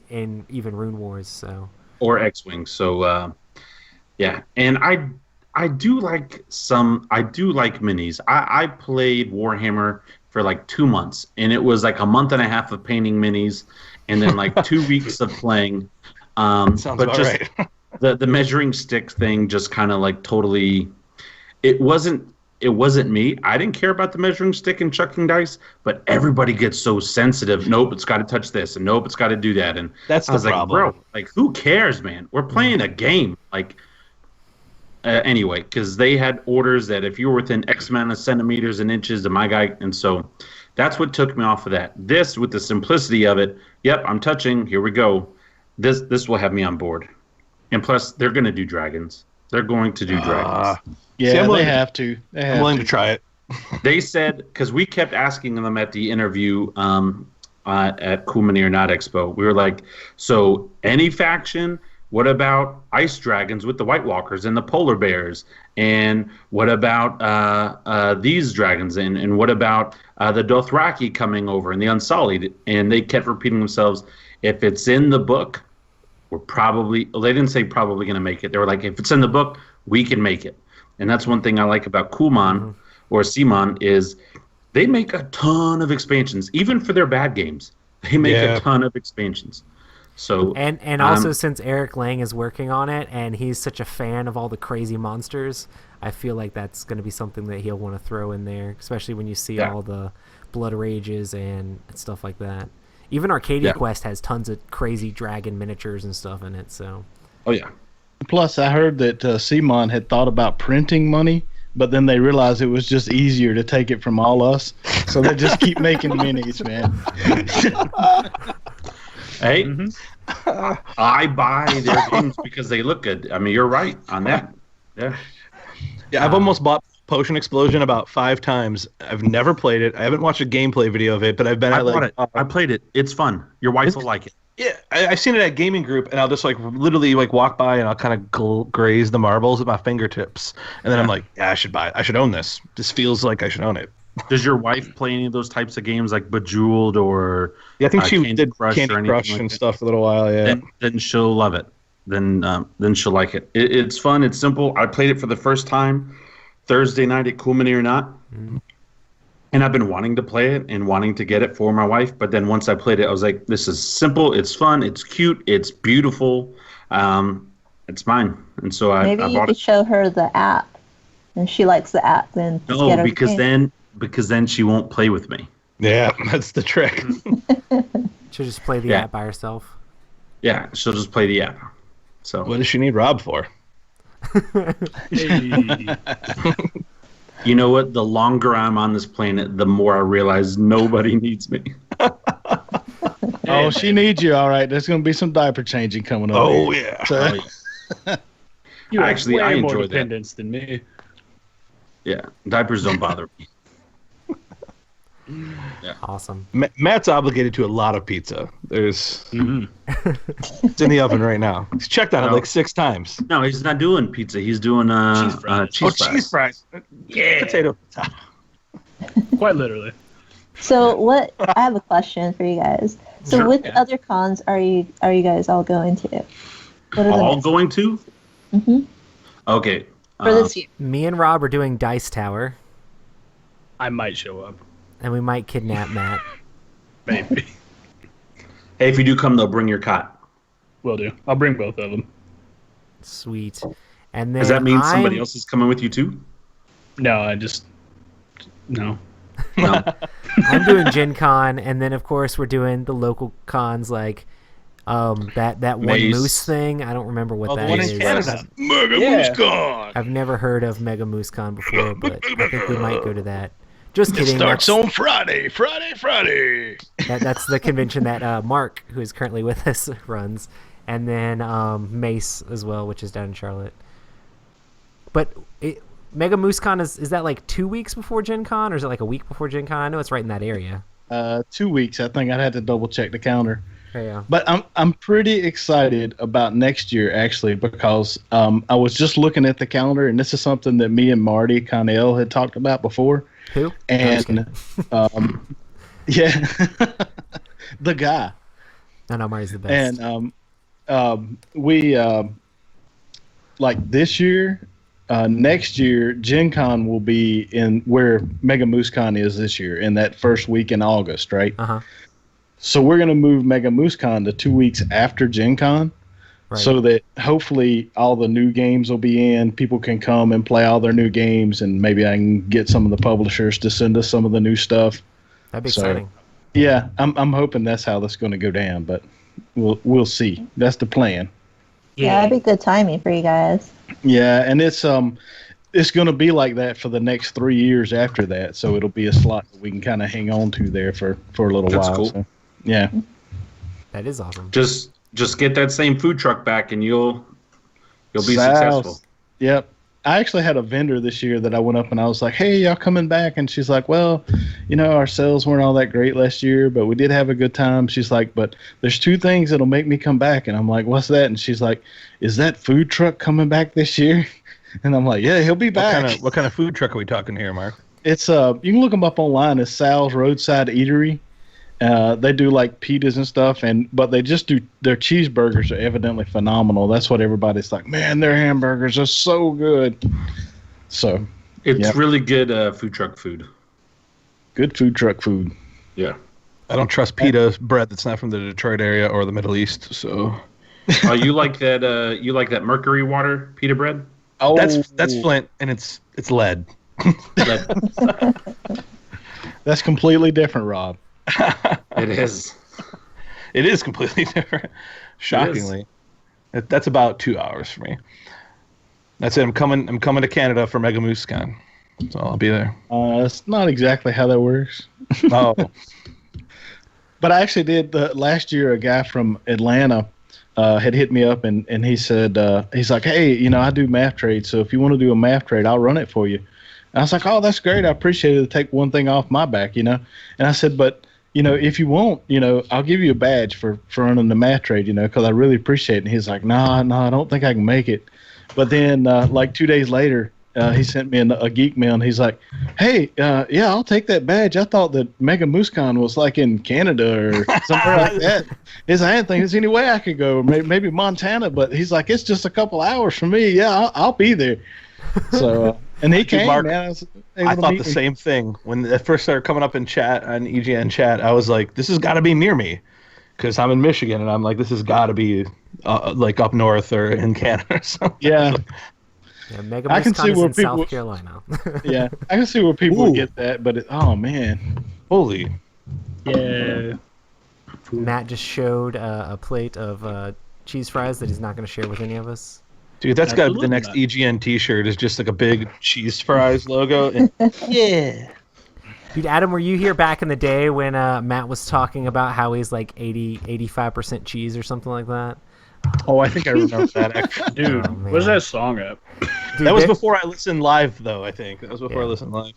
even Rune Wars. So or X-Wing. So yeah, and I do like minis. I played Warhammer for like 2 months, and it was like a month and a half of painting minis, and then like 2 weeks of playing. Sounds but about just right. the measuring stick thing just kind of like totally. It wasn't me. I didn't care about the measuring stick and chucking dice, but everybody gets so sensitive. Nope, it's got to touch this, and nope, it's got to do that. And that's I was the problem. like, bro, like who cares, man? We're playing a game, like. Anyway, because they had orders that if you were within X amount of centimeters and inches of my guy, and so that's what took me off of that. This, with the simplicity of it, yep, I'm touching, here we go. This will have me on board. And plus, they're going to do dragons. They're going to do dragons. Yeah, they have to. I'm willing to try it. They said, because we kept asking them at the interview at Cool Mini or Not Expo, we were like, so any faction... What about ice dragons with the White Walkers and the polar bears? And what about these dragons? And what about the Dothraki coming over and the Unsullied? And they kept repeating themselves, if it's in the book, we're probably... Well, they didn't say probably going to make it. They were like, if it's in the book, we can make it. And that's one thing I like about Coolmon or Simon is they make a ton of expansions. Even for their bad games, they make a ton of expansions. So and also since Eric Lang is working on it and he's such a fan of all the crazy monsters, I feel like that's going to be something that he'll want to throw in there, especially when you see all the Blood Rages and stuff like that. Even Arcadia Quest has tons of crazy dragon miniatures and stuff in it. So. Oh yeah. Plus, I heard that Simon had thought about printing money, but then they realized it was just easier to take it from all us, so they just keep making minis, man. Hey, I buy their games because they look good. I mean, you're right on that. Yeah. Yeah, I've almost bought Potion Explosion about 5 times. I've never played it. I haven't watched a gameplay video of it, but I've been I bought it. I played it. It's fun. Your wife will like it. Yeah, I've seen it at Gaming Group, and I'll just like literally like walk by and I'll kind of graze the marbles with my fingertips, and then I'm like, yeah, I should buy it. I should own this. This feels like I should own it. Does your wife play any of those types of games like Bejeweled or? Yeah, I think she Candy did Crush Candy Crush and stuff for a little while. Yeah, then she'll love it. Then she'll like it. It's fun. It's simple. I played it for the first time Thursday night at Cool Mini or Not, and I've been wanting to play it and wanting to get it for my wife. But then once I played it, I was like, this is simple. It's fun. It's cute. It's beautiful. It's mine. And so I maybe I you bought could it. show her the app, and she likes the app. Then just get No, her because then she won't play with me. Yeah, that's the trick. She'll just play the app by herself. Yeah, she'll just play the app. So What does she need Rob for? You know what? The longer I'm on this planet, the more I realize nobody needs me. Oh, she needs you, all right. There's going to be some diaper changing coming up. Oh, yeah. So, You have Actually, way I more enjoy that. dependence than me. Yeah, diapers don't bother me. Awesome. Matt's obligated to a lot of pizza. There's it's in the oven right now. He's checked on it like 6 times. No, he's not doing pizza. He's doing cheese fries. Cheese fries. Yeah, potato. Quite literally. So what? I have a question for you guys. So Sure. which other cons are you guys all going to? What are the All next going to? Mm-hmm. Okay. for this year? Me and Rob are doing Dice Tower, I might show up. and we might kidnap Matt. Maybe. Hey, if you do come, though, bring your cot. Will do. I'll bring both of them. Sweet. And then Does that mean somebody I'm- else is coming with you, too? No. No. I'm doing Gen Con, and then of course we're doing the local cons like that one Mace. moose thing. I don't remember what Oh, the that one is. in Canada. Mega Yeah. Moose Con. I've never heard of Mega Moose Con before, but I think we might go to that. Just It kidding. starts on Friday. That's the convention that Mark, who is currently with us, runs, and then Mace as well, which is down in Charlotte. But Mega Moose Con is that like 2 weeks before Gen Con, or is it like a week before Gen Con? I know it's right in that area. 2 weeks. I think I'd have to double check the calendar. Yeah. But I'm pretty excited about next year actually because I was just looking at the calendar and this is something that me and Marty Connell had talked about before. Who? And yeah, the guy. I know Marty's the best. And we like this year, next year, Gen Con will be in where Mega Moose Con is this year in that first week in August, right? Uh-huh. So we're going to move Mega Moose Con to 2 weeks after Gen Con. Right. So that hopefully all the new games will be in. People can come and play all their new games, and maybe I can get some of the publishers to send us some of the new stuff. That'd be So, exciting. Yeah, I'm hoping that's how that's going to go down, but we'll see. That's the plan. Yeah, that'd be good timing for you guys. Yeah, and it's going to be like that for the next 3 years after that. So it'll be a slot that we can kind of hang on to there for a little That's while. cool. So, yeah. That is awesome. Just get that same food truck back, and you'll be Sal's. successful. Yep. I actually had a vendor this year that I went up and I was like, hey, y'all coming back? And she's like, well, our sales weren't all that great last year, but we did have a good time. She's like, but there's 2 things that'll make me come back. And I'm like, what's that? And she's like, is that food truck coming back this year? And I'm like, yeah, he'll be back. What kind of food truck are we talking here, Mark? It's you can look them up online. It's Sal's Roadside Eatery. They do like pitas and stuff, but they just do their cheeseburgers are evidently phenomenal. That's what everybody's like. Man, their hamburgers are so good. So It's really good food truck food. good food truck food. Yeah. I don't trust pita bread that's not from the Detroit area or the Middle East. So Oh, you like that? You like that Mercury water pita bread? Oh, that's Flint, and it's lead. That's completely different, Rob. It is. It is completely different. Shockingly, that's about 2 hours for me. That's it. I'm coming to Canada for Mega Moose Con, so I'll be there. It's not exactly how that works. Oh, But I actually did last year. A guy from Atlanta had hit me up and he said he's like, hey, I do math trades, so if you want to do a math trade, I'll run it for you. And I was like, oh, that's great. I appreciate it to take one thing off my back, And I said, but if you want, I'll give you a badge for running the math trade, because I really appreciate it. And he's like, no, I don't think I can make it. But then like 2 days later, he sent me a geek mail, and he's like, hey, yeah, I'll take that badge. I thought that Mega Moose Con was like in Canada or somewhere like that. I didn't think there's any way I could go, maybe Montana. But he's like, it's just a couple hours for me. Yeah, I'll be there. So, and he came, Mark, man. I thought the same thing when it first started coming up in chat on EGN chat. I was like, this has got to be near me, because I'm in Michigan, and I'm like, this has got to be like up north or in Canada or something. Yeah. Yeah, Mega I can Moose see Con is where in people- South Carolina. Yeah, I can see where people would get that, but oh man, Holy. Yeah. Matt just showed a plate of cheese fries that he's not going to share with any of us. Dude, that's got to be the Absolutely next not. EGN T-shirt. Is just like a big cheese fries logo. And, yeah. Dude, Adam, were you here back in the day when Matt was talking about how he's like 85% cheese or something like that? Oh, I think I remember that. Actually, Dude, Oh, man. where's that song at? Dude, that was there- before I listened live, though. I think that was before I listened live.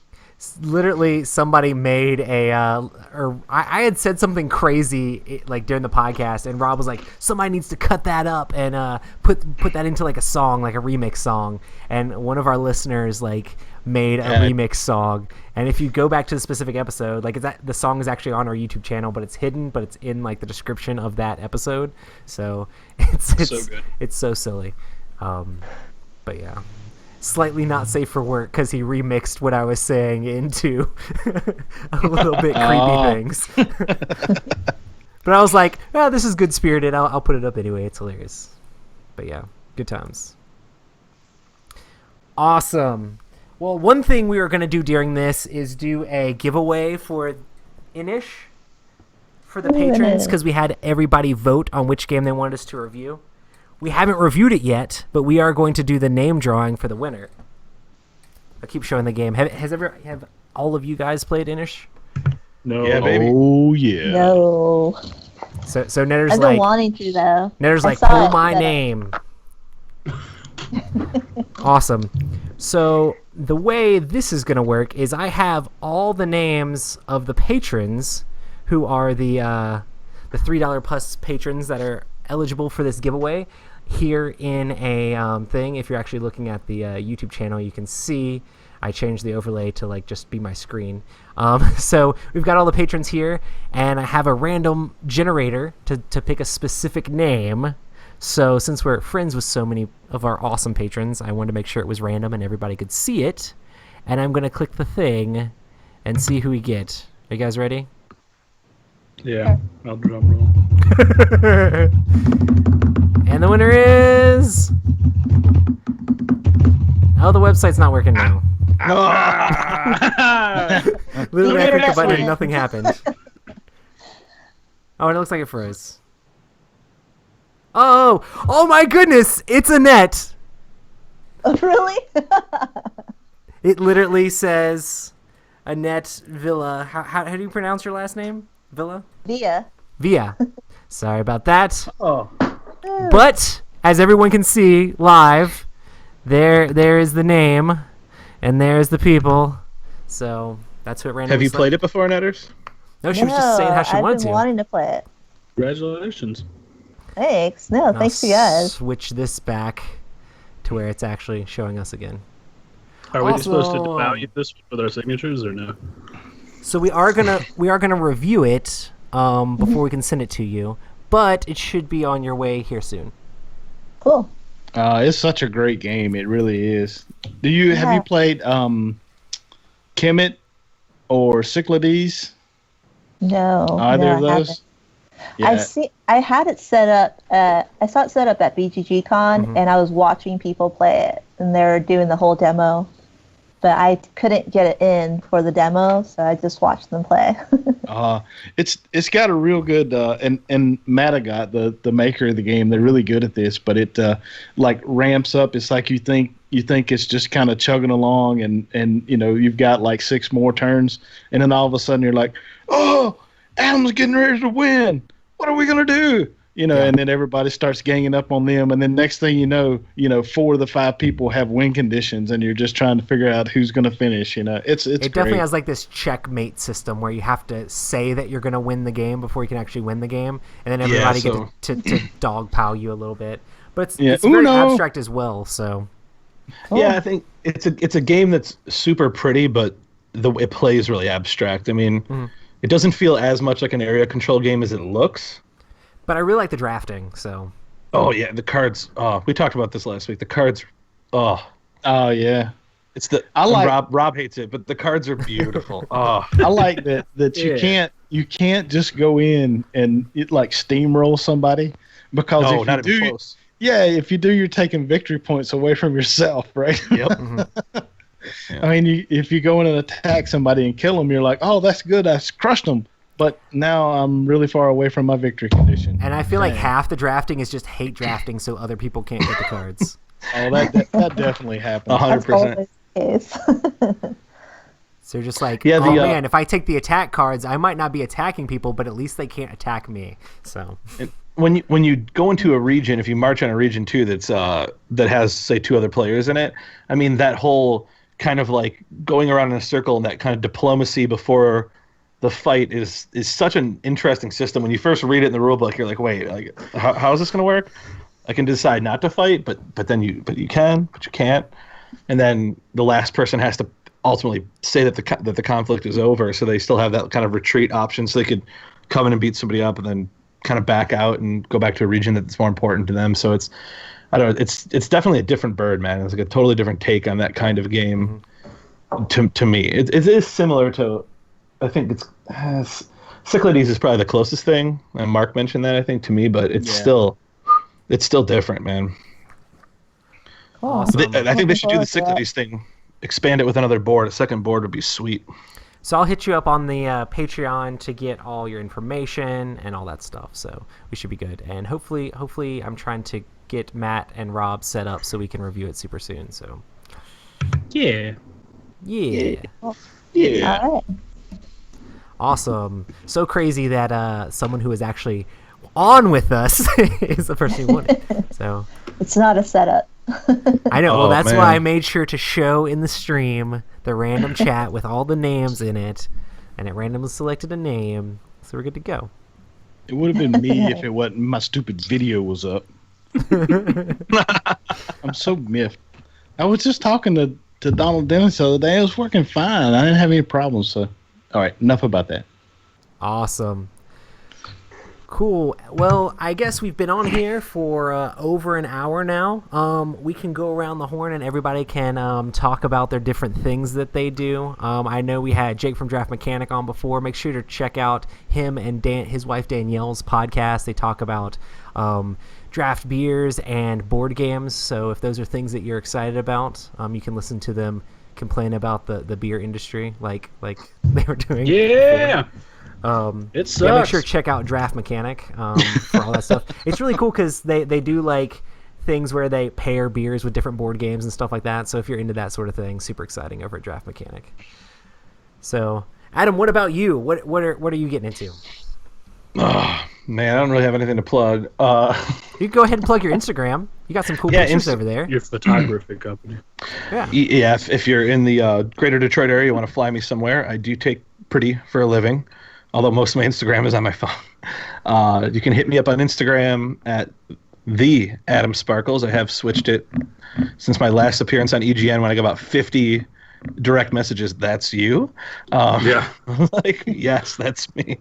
literally somebody made or I had said something crazy like during the podcast, and Rob was like, somebody needs to cut that up and put that into like a song, like a remix song. And one of our listeners like made a remix song. And if you go back to the specific episode, like the song is actually on our YouTube channel, but it's hidden, but it's in like the description of that episode. So it's so good. It's so silly. But yeah, slightly not safe for work because he remixed what I was saying into a little bit creepy things. But I was like, oh, this is good spirited. I'll put it up anyway. It's hilarious. But yeah, good times. Awesome. Well, one thing we were going to do during this is do a giveaway for Inish for the patrons, because we had everybody vote on which game they wanted us to review. We haven't reviewed it yet, but we are going to do the name drawing for the winner. I'll keep showing the game. Have all of you guys played Inish? No. Yeah, baby. Oh yeah. No. So Netter's I've been wanting to though. Netter's I like, saw pull it, my but- name. Awesome. So the way this is going to work is I have all the names of the patrons who are the $3 plus patrons that are eligible for this giveaway here in a thing. If you're actually looking at the YouTube channel, you can see I changed the overlay to like just be my screen. So we've got all the patrons here, and I have a random generator to pick a specific name. So since we're friends with so many of our awesome patrons, I wanted to make sure it was random and everybody could see it. And I'm going to click the thing and see who we get. Are you guys ready? Yeah, I'll drum roll. And the winner is... Oh, the website's not working now. Literally, I clicked the button and nothing happened. Oh, and it looks like it froze. Oh my goodness! It's Annette! Oh, really? It literally says Annette Villa. How do you pronounce your last name? Villa? Villa. Sorry about that. Oh. But, as everyone can see live, there is the name, and there's the people. So, that's what randomly... Have you played it before, Netters? No, she was just saying how she wanted I've been to. wanting to play it. Congratulations. Thanks. No, thanks to you guys. Switch this back to where it's actually showing us again. Are we supposed to devalue this with our signatures or no? So we are gonna review it before we can send it to you, but it should be on your way here soon. Cool. It's such a great game. It really is. Have you played Kemet or Cyclades? No. Either of I those? haven't. Yeah. I had it set up. I saw it set up at BGG Con, and I was watching people play it, and they were doing the whole demo. But I couldn't get it in for the demo, so I just watched them play. It's got a real good and Matagot, the maker of the game, they're really good at this. But it like ramps up. It's like you think it's just kind of chugging along, and you've got like 6 more turns, and then all of a sudden you're like, oh, Adam's getting ready to win. What are we gonna do? And then everybody starts ganging up on them, and then next thing you know, 4 of the 5 people have win conditions, and you're just trying to figure out who's going to finish. It's it great. definitely has like this checkmate system where you have to say that you're going to win the game before you can actually win the game, and then everybody gets to dogpile you a little bit. But it's very abstract as well. So yeah, I think it's a game that's super pretty, but it plays really abstract. I mean, it doesn't feel as much like an area control game as it looks. But I really like the drafting, so... Oh, yeah, the cards... Oh, we talked about this last week. The cards... Oh, yeah. It's the... Rob hates it, but the cards are beautiful. Oh. I like that you can't just go in and like steamroll somebody, because no, not even close. Yeah, if you do, you're taking victory points away from yourself, right? Yep. Yeah. I mean, if you go in and attack somebody and kill them, you're like, oh, that's good, I crushed them. But now I'm really far away from my victory condition. And I feel like half the drafting is just hate drafting so other people can't get the cards. Oh, that definitely happens. 100%. That's So you're just like, man, if I take the attack cards, I might not be attacking people, but at least they can't attack me. So when you go into a region, if you march on a region too that has, say, 2 other players in it, I mean, that whole kind of like going around in a circle and that kind of diplomacy before the fight is such an interesting system. When you first read it in the rulebook, you're like, wait, like how is this going to work? I can decide not to fight, but then you can, but you can't. and then the last person has to ultimately say that the conflict is over. So they still have that kind of retreat option, so they could come in and beat somebody up, and then kind of back out and go back to a region that's more important to them. So I don't know, it's definitely a different bird, man. It's like a totally different take on that kind of game. To me, it is similar to, I think Cyclades is probably the closest thing, and Mark mentioned that, I think, to me, but it's still different, man. Awesome. I think they should do the Cyclades thing, expand it with another board. A second board would be sweet. So I'll hit you up on the Patreon to get all your information and all that stuff. So we should be good. And hopefully I'm trying to get Matt and Rob set up so we can review it super soon. So Yeah. All right. Awesome. So crazy that someone who is actually on with us is the person who won it. So It's not a setup. I know. Well, Oh, that's man. why I made sure to show in the stream the random chat with all the names in it, and it randomly selected a name, so we're good to go. It would have been me if it wasn't my stupid video was up. I'm so miffed. I was just talking to Donald Dennis the other day. It was working fine. I didn't have any problems. So, all right, enough about that. Awesome. Cool. Well, I guess we've been on here for over an hour now. We can go around the horn and everybody can talk about their different things that they do. I know we had Jake from Draft Mechanic on before. Make sure to check out him and his wife Danielle's podcast. They talk about draft beers and board games. So if those are things that you're excited about, you can listen to them complain about the beer industry like they were doing. Yeah. before. It sucks. Yeah, make sure to check out Draft Mechanic for all that stuff. It's really cool because they do like things where they pair beers with different board games and stuff like that. So if you're into that sort of thing, super exciting over at Draft Mechanic. So, Adam, what about you? What are you getting into? Oh, man, I don't really have anything to plug. You can go ahead and plug your Instagram. You got some cool pictures over there. Your photography company. Yeah. Yeah, if you're in the greater Detroit area, you want to fly me somewhere, I do take pretty for a living, although most of my Instagram is on my phone. You can hit me up on Instagram at the Adam Sparkles. I have switched it since my last appearance on EGN when I got about 50 direct messages. That's you? Yeah. Like, yes, that's me.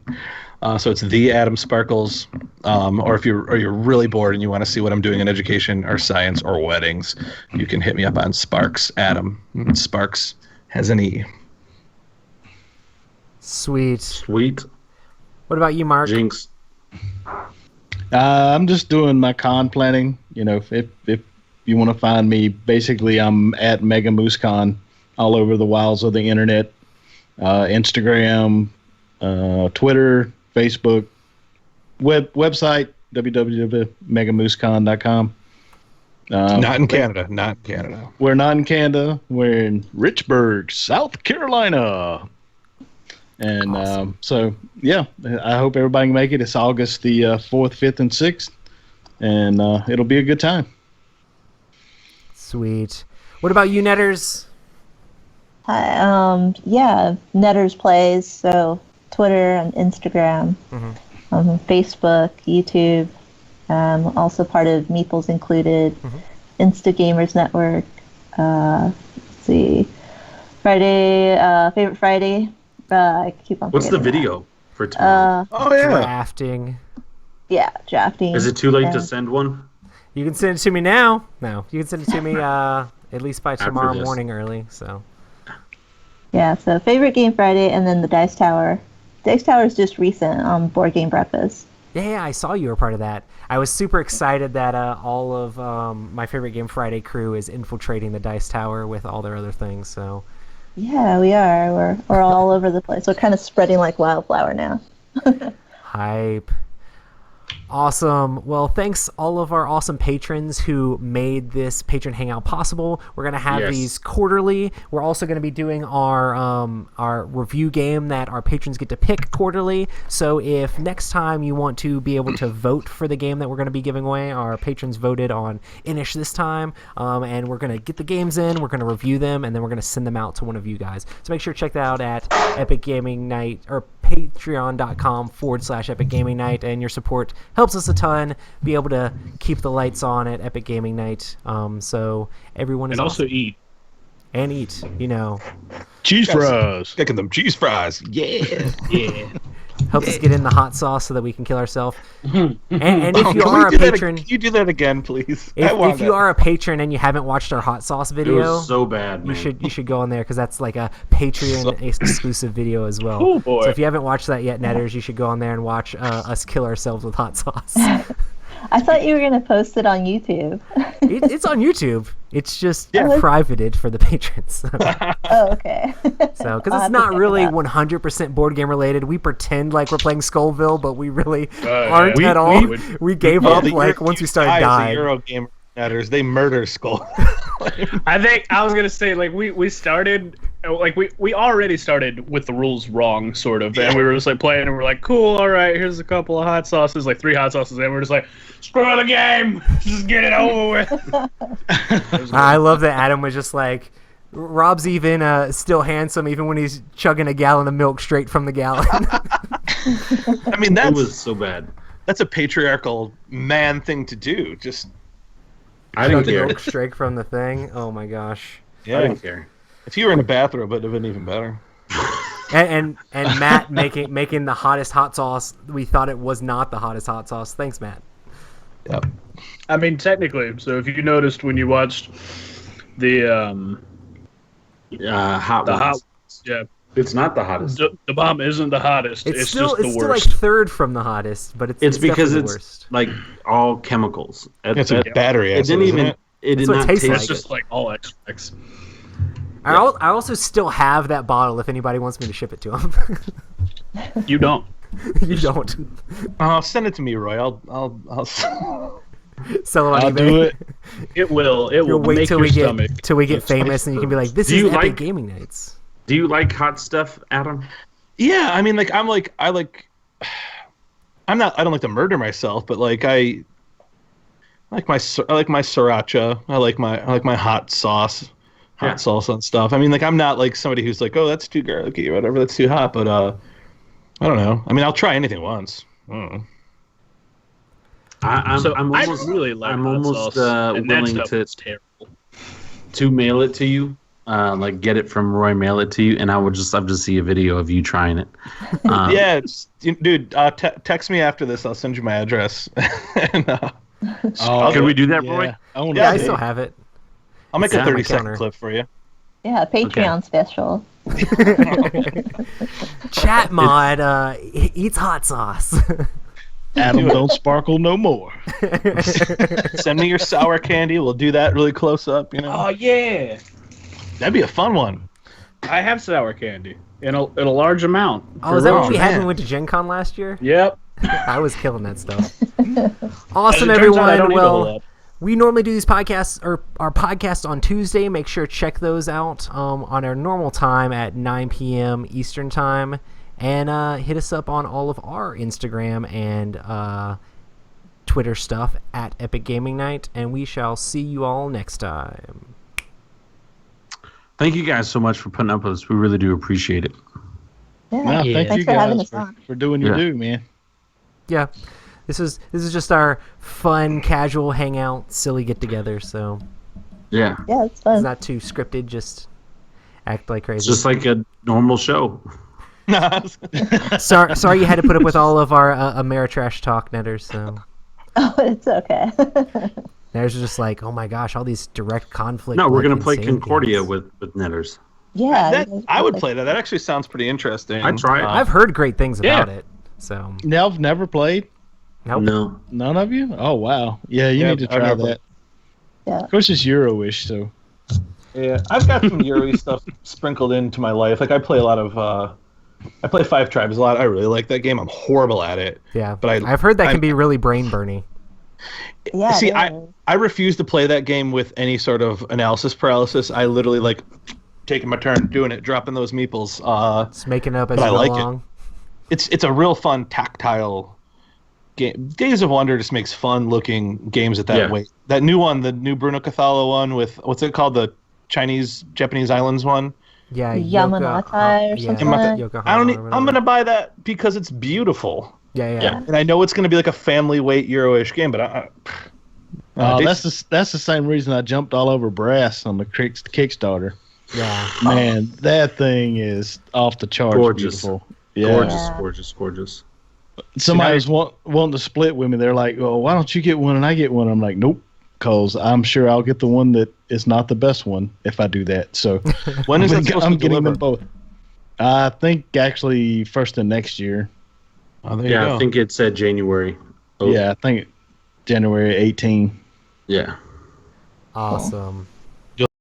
So it's the Adam Sparkles. Or if you're really bored and you want to see what I'm doing in education or science or weddings, you can hit me up on Sparks Adam. Sparks has an E. Sweet. What about you, Mark? Jinx. I'm just doing my con planning. You know, if you want to find me, basically I'm at Mega Moose Con all over the wilds of the internet, Instagram, Twitter, Facebook, website www.megamoosecon.com. Not in Canada. Not in Canada. We're not in Canada. We're in Richburg, South Carolina. And Awesome. So, yeah, I hope everybody can make it. It's August the 4th, 5th, and 6th. And it'll be a good time. Sweet. What about you, Netters? Hi, yeah, Netters Plays, so Twitter and Instagram, Facebook, YouTube, also part of Meeples Included, Instagamers Network, let's see, Friday, Favorite Friday, I keep on What's the forgetting video for tomorrow? Oh, yeah. Drafting. Yeah, drafting. Is it too late to and- send one? You can send it to me now. No, you can send it to me at least by tomorrow this. morning early. So Yeah, so Favorite Game Friday, and then the Dice Tower. Dice Tower is just recent on Board Game Breakfast. yeah, I saw you were part of that. I was super excited that all of my Favorite Game Friday crew is infiltrating the Dice Tower with all their other things. So Yeah, we are. We're all over the place. We're kind of spreading like wildflower now. hype. Awesome. Well, thanks all of our awesome patrons who made this Patron Hangout possible. We're going to have Yes. these quarterly. We're also going to be doing our review game that our patrons get to pick quarterly. So if next time you want to be able to vote for the game that we're going to be giving away, our patrons voted on Inish this time, and we're going to get the games in, we're going to review them, and then we're going to send them out to one of you guys. So make sure to check that out at Epic Gaming Night or patreon.com/Epic Gaming Night, and your support helps us a ton be able to keep the lights on at Epic Gaming Night. So everyone is And also awesome. eat. and eat. You know, Cheese fries. Kicking them cheese fries. Yeah. Yeah. helps us get in the hot sauce so that we can kill ourselves. And if you Can are a we do that patron, Can you do that again, please? I want if you that. are a patron and you haven't watched our hot sauce It video, was so bad, man. you should go in there because that's like a Patreon exclusive video as well. Oh, boy. So if you haven't watched that yet, Netters, you should go on there and watch us kill ourselves with hot sauce. I thought you were gonna post it on YouTube. It's on YouTube. It's just Yeah. privated for the patrons. Oh, okay. So, because I'll it's have to not check really it out. 100% board game related. We pretend like we're playing Skullville, but we really yeah. aren't We- at all. we- We gave Oh, up the like once we started dying. Eurogamer matters. They murder Skull. I think I was gonna say like we started like we already started with the rules wrong sort of, and we were just like playing and we're like, cool, all right, here's a couple of hot sauces, like 3 hot sauces, and we're just like, screw the game, just get it over with. I love that Adam was just like, Rob's even still handsome even when he's chugging a gallon of milk straight from the gallon. I mean, It was so bad. that's a patriarchal man thing to do. Just I didn't Chugging care. milk straight from the thing. Oh my gosh. I yeah. didn't care. If you were in a bathrobe, it'd have been even better. And Matt making the hottest hot sauce. We thought it was not the hottest hot sauce. Thanks, Matt. Yep. I mean, technically, so if you noticed when you watched the Hot the ones. hot, yeah, It's not the hottest. the bomb isn't the hottest. It's still just the still like worst. third from the hottest, but It's because definitely the it's worst. like all chemicals. It's a battery It acid. didn't isn't even. it? It did That's what it not tastes taste. like. It's just like all extracts. I also still have that bottle if anybody wants me to ship it to them. You don't. You don't. Send it to me, Roy. I'll Sell it on I'll eBay. do it. It will. It will You'll wait make till your we get stomach. famous and you can be like, this Do is you Epic like- Gaming Nights. Do you like hot stuff, Adam? Yeah, I mean, like I don't like to murder myself, but like I like my sriracha. I like my hot sauce, Yeah. salsa and stuff. I mean, like I'm not like somebody who's like, oh, that's too garlicky or whatever, that's too hot. But I don't know. I mean, I'll try anything once. I don't know. I'm I almost. really like I'm hot almost sauce, and that willing stuff to is terrible. mail it to you. Like get it from Roy, mail it to you, and I would just love to see a video of you trying it. Yeah, dude. Text me after this. I'll send you my address. And, Can we do that, Roy? Yeah, I want Yeah, I to still have it. I'll make It's a on my 30-second counter. clip for you. Yeah, Patreon special. Chat mod eats hot sauce. Adam don't sparkle no more. Send me your sour candy. We'll do that really close up. You know, Oh yeah, that'd be a fun one. I have sour candy in a large amount. Oh, is that what we had when man. we went to Gen Con last year? Yep. I was killing that stuff. As Awesome, it turns out, I don't everyone. eat a whole Well, lot. we normally do these podcasts or our podcast on Tuesday. Make sure to check those out on our normal time at 9 p.m. Eastern time. And hit us up on all of our Instagram and Twitter stuff at Epic Gaming Night. And we shall see you all next time. Thank you guys so much for putting up with us. We really do appreciate it. Yeah. No, thank Thanks you for having guys us on. for doing your Yeah. do, man. Yeah, this is just our fun, casual hangout, silly get together. So Yeah, Yeah, it's it's fun. not too scripted. Just act like crazy. it's just like a normal show. sorry you had to put up with all of our Ameritrash talk, Netters. So Oh, it's okay. Netters was just like, oh my gosh, all these direct conflict. No, we're like, gonna play insane Concordia things. with Netters. Yeah. I would play that. That actually sounds pretty interesting. I'd try it. I've heard great things Yeah. about it. So Nelv never played? nope. No, None of you? Oh wow. Yeah, you Yeah, need to I've try never- that. Yeah. Of course it's Euro-ish, so Yeah, I've got some Yuri stuff sprinkled into my life. Like I play a lot of. I play Five Tribes a lot. I really like that game. I'm horrible at it. Yeah, But I've heard that I'm- can be really brain burny. Yeah. See, it I is. I refuse to play that game with any sort of analysis paralysis. I literally like taking my turn, doing it, dropping those meeples. Just making it up as But you I go like it. along. It's a real fun tactile game. Days of Wonder just makes fun looking games at that Yeah. weight. That new one, the new Bruno Cathala one with what's it called, the Japanese islands one. Yeah, Yamanatai or something like Yokohama I don't. or I'm whatever. gonna buy that because it's beautiful, Yeah. and I know it's gonna be like a family weight Euro-ish game. But that's the same reason I jumped all over Brass on the Kickstarter. Yeah. Man, that thing is off the charts Gorgeous. beautiful. Yeah. Gorgeous, Yeah. gorgeous, gorgeous. Somebody was wanting to split with me. They're like, "Well, why don't you get one and I get one?" I'm like, "Nope." Because I'm sure I'll get the one that is not the best one if I do that. So When is that supposed I'm to getting deliver? them both. I think actually first of next year. Oh, there you Yeah, go. I think it said January. Oh, Yeah, I think January 18. Yeah. Awesome.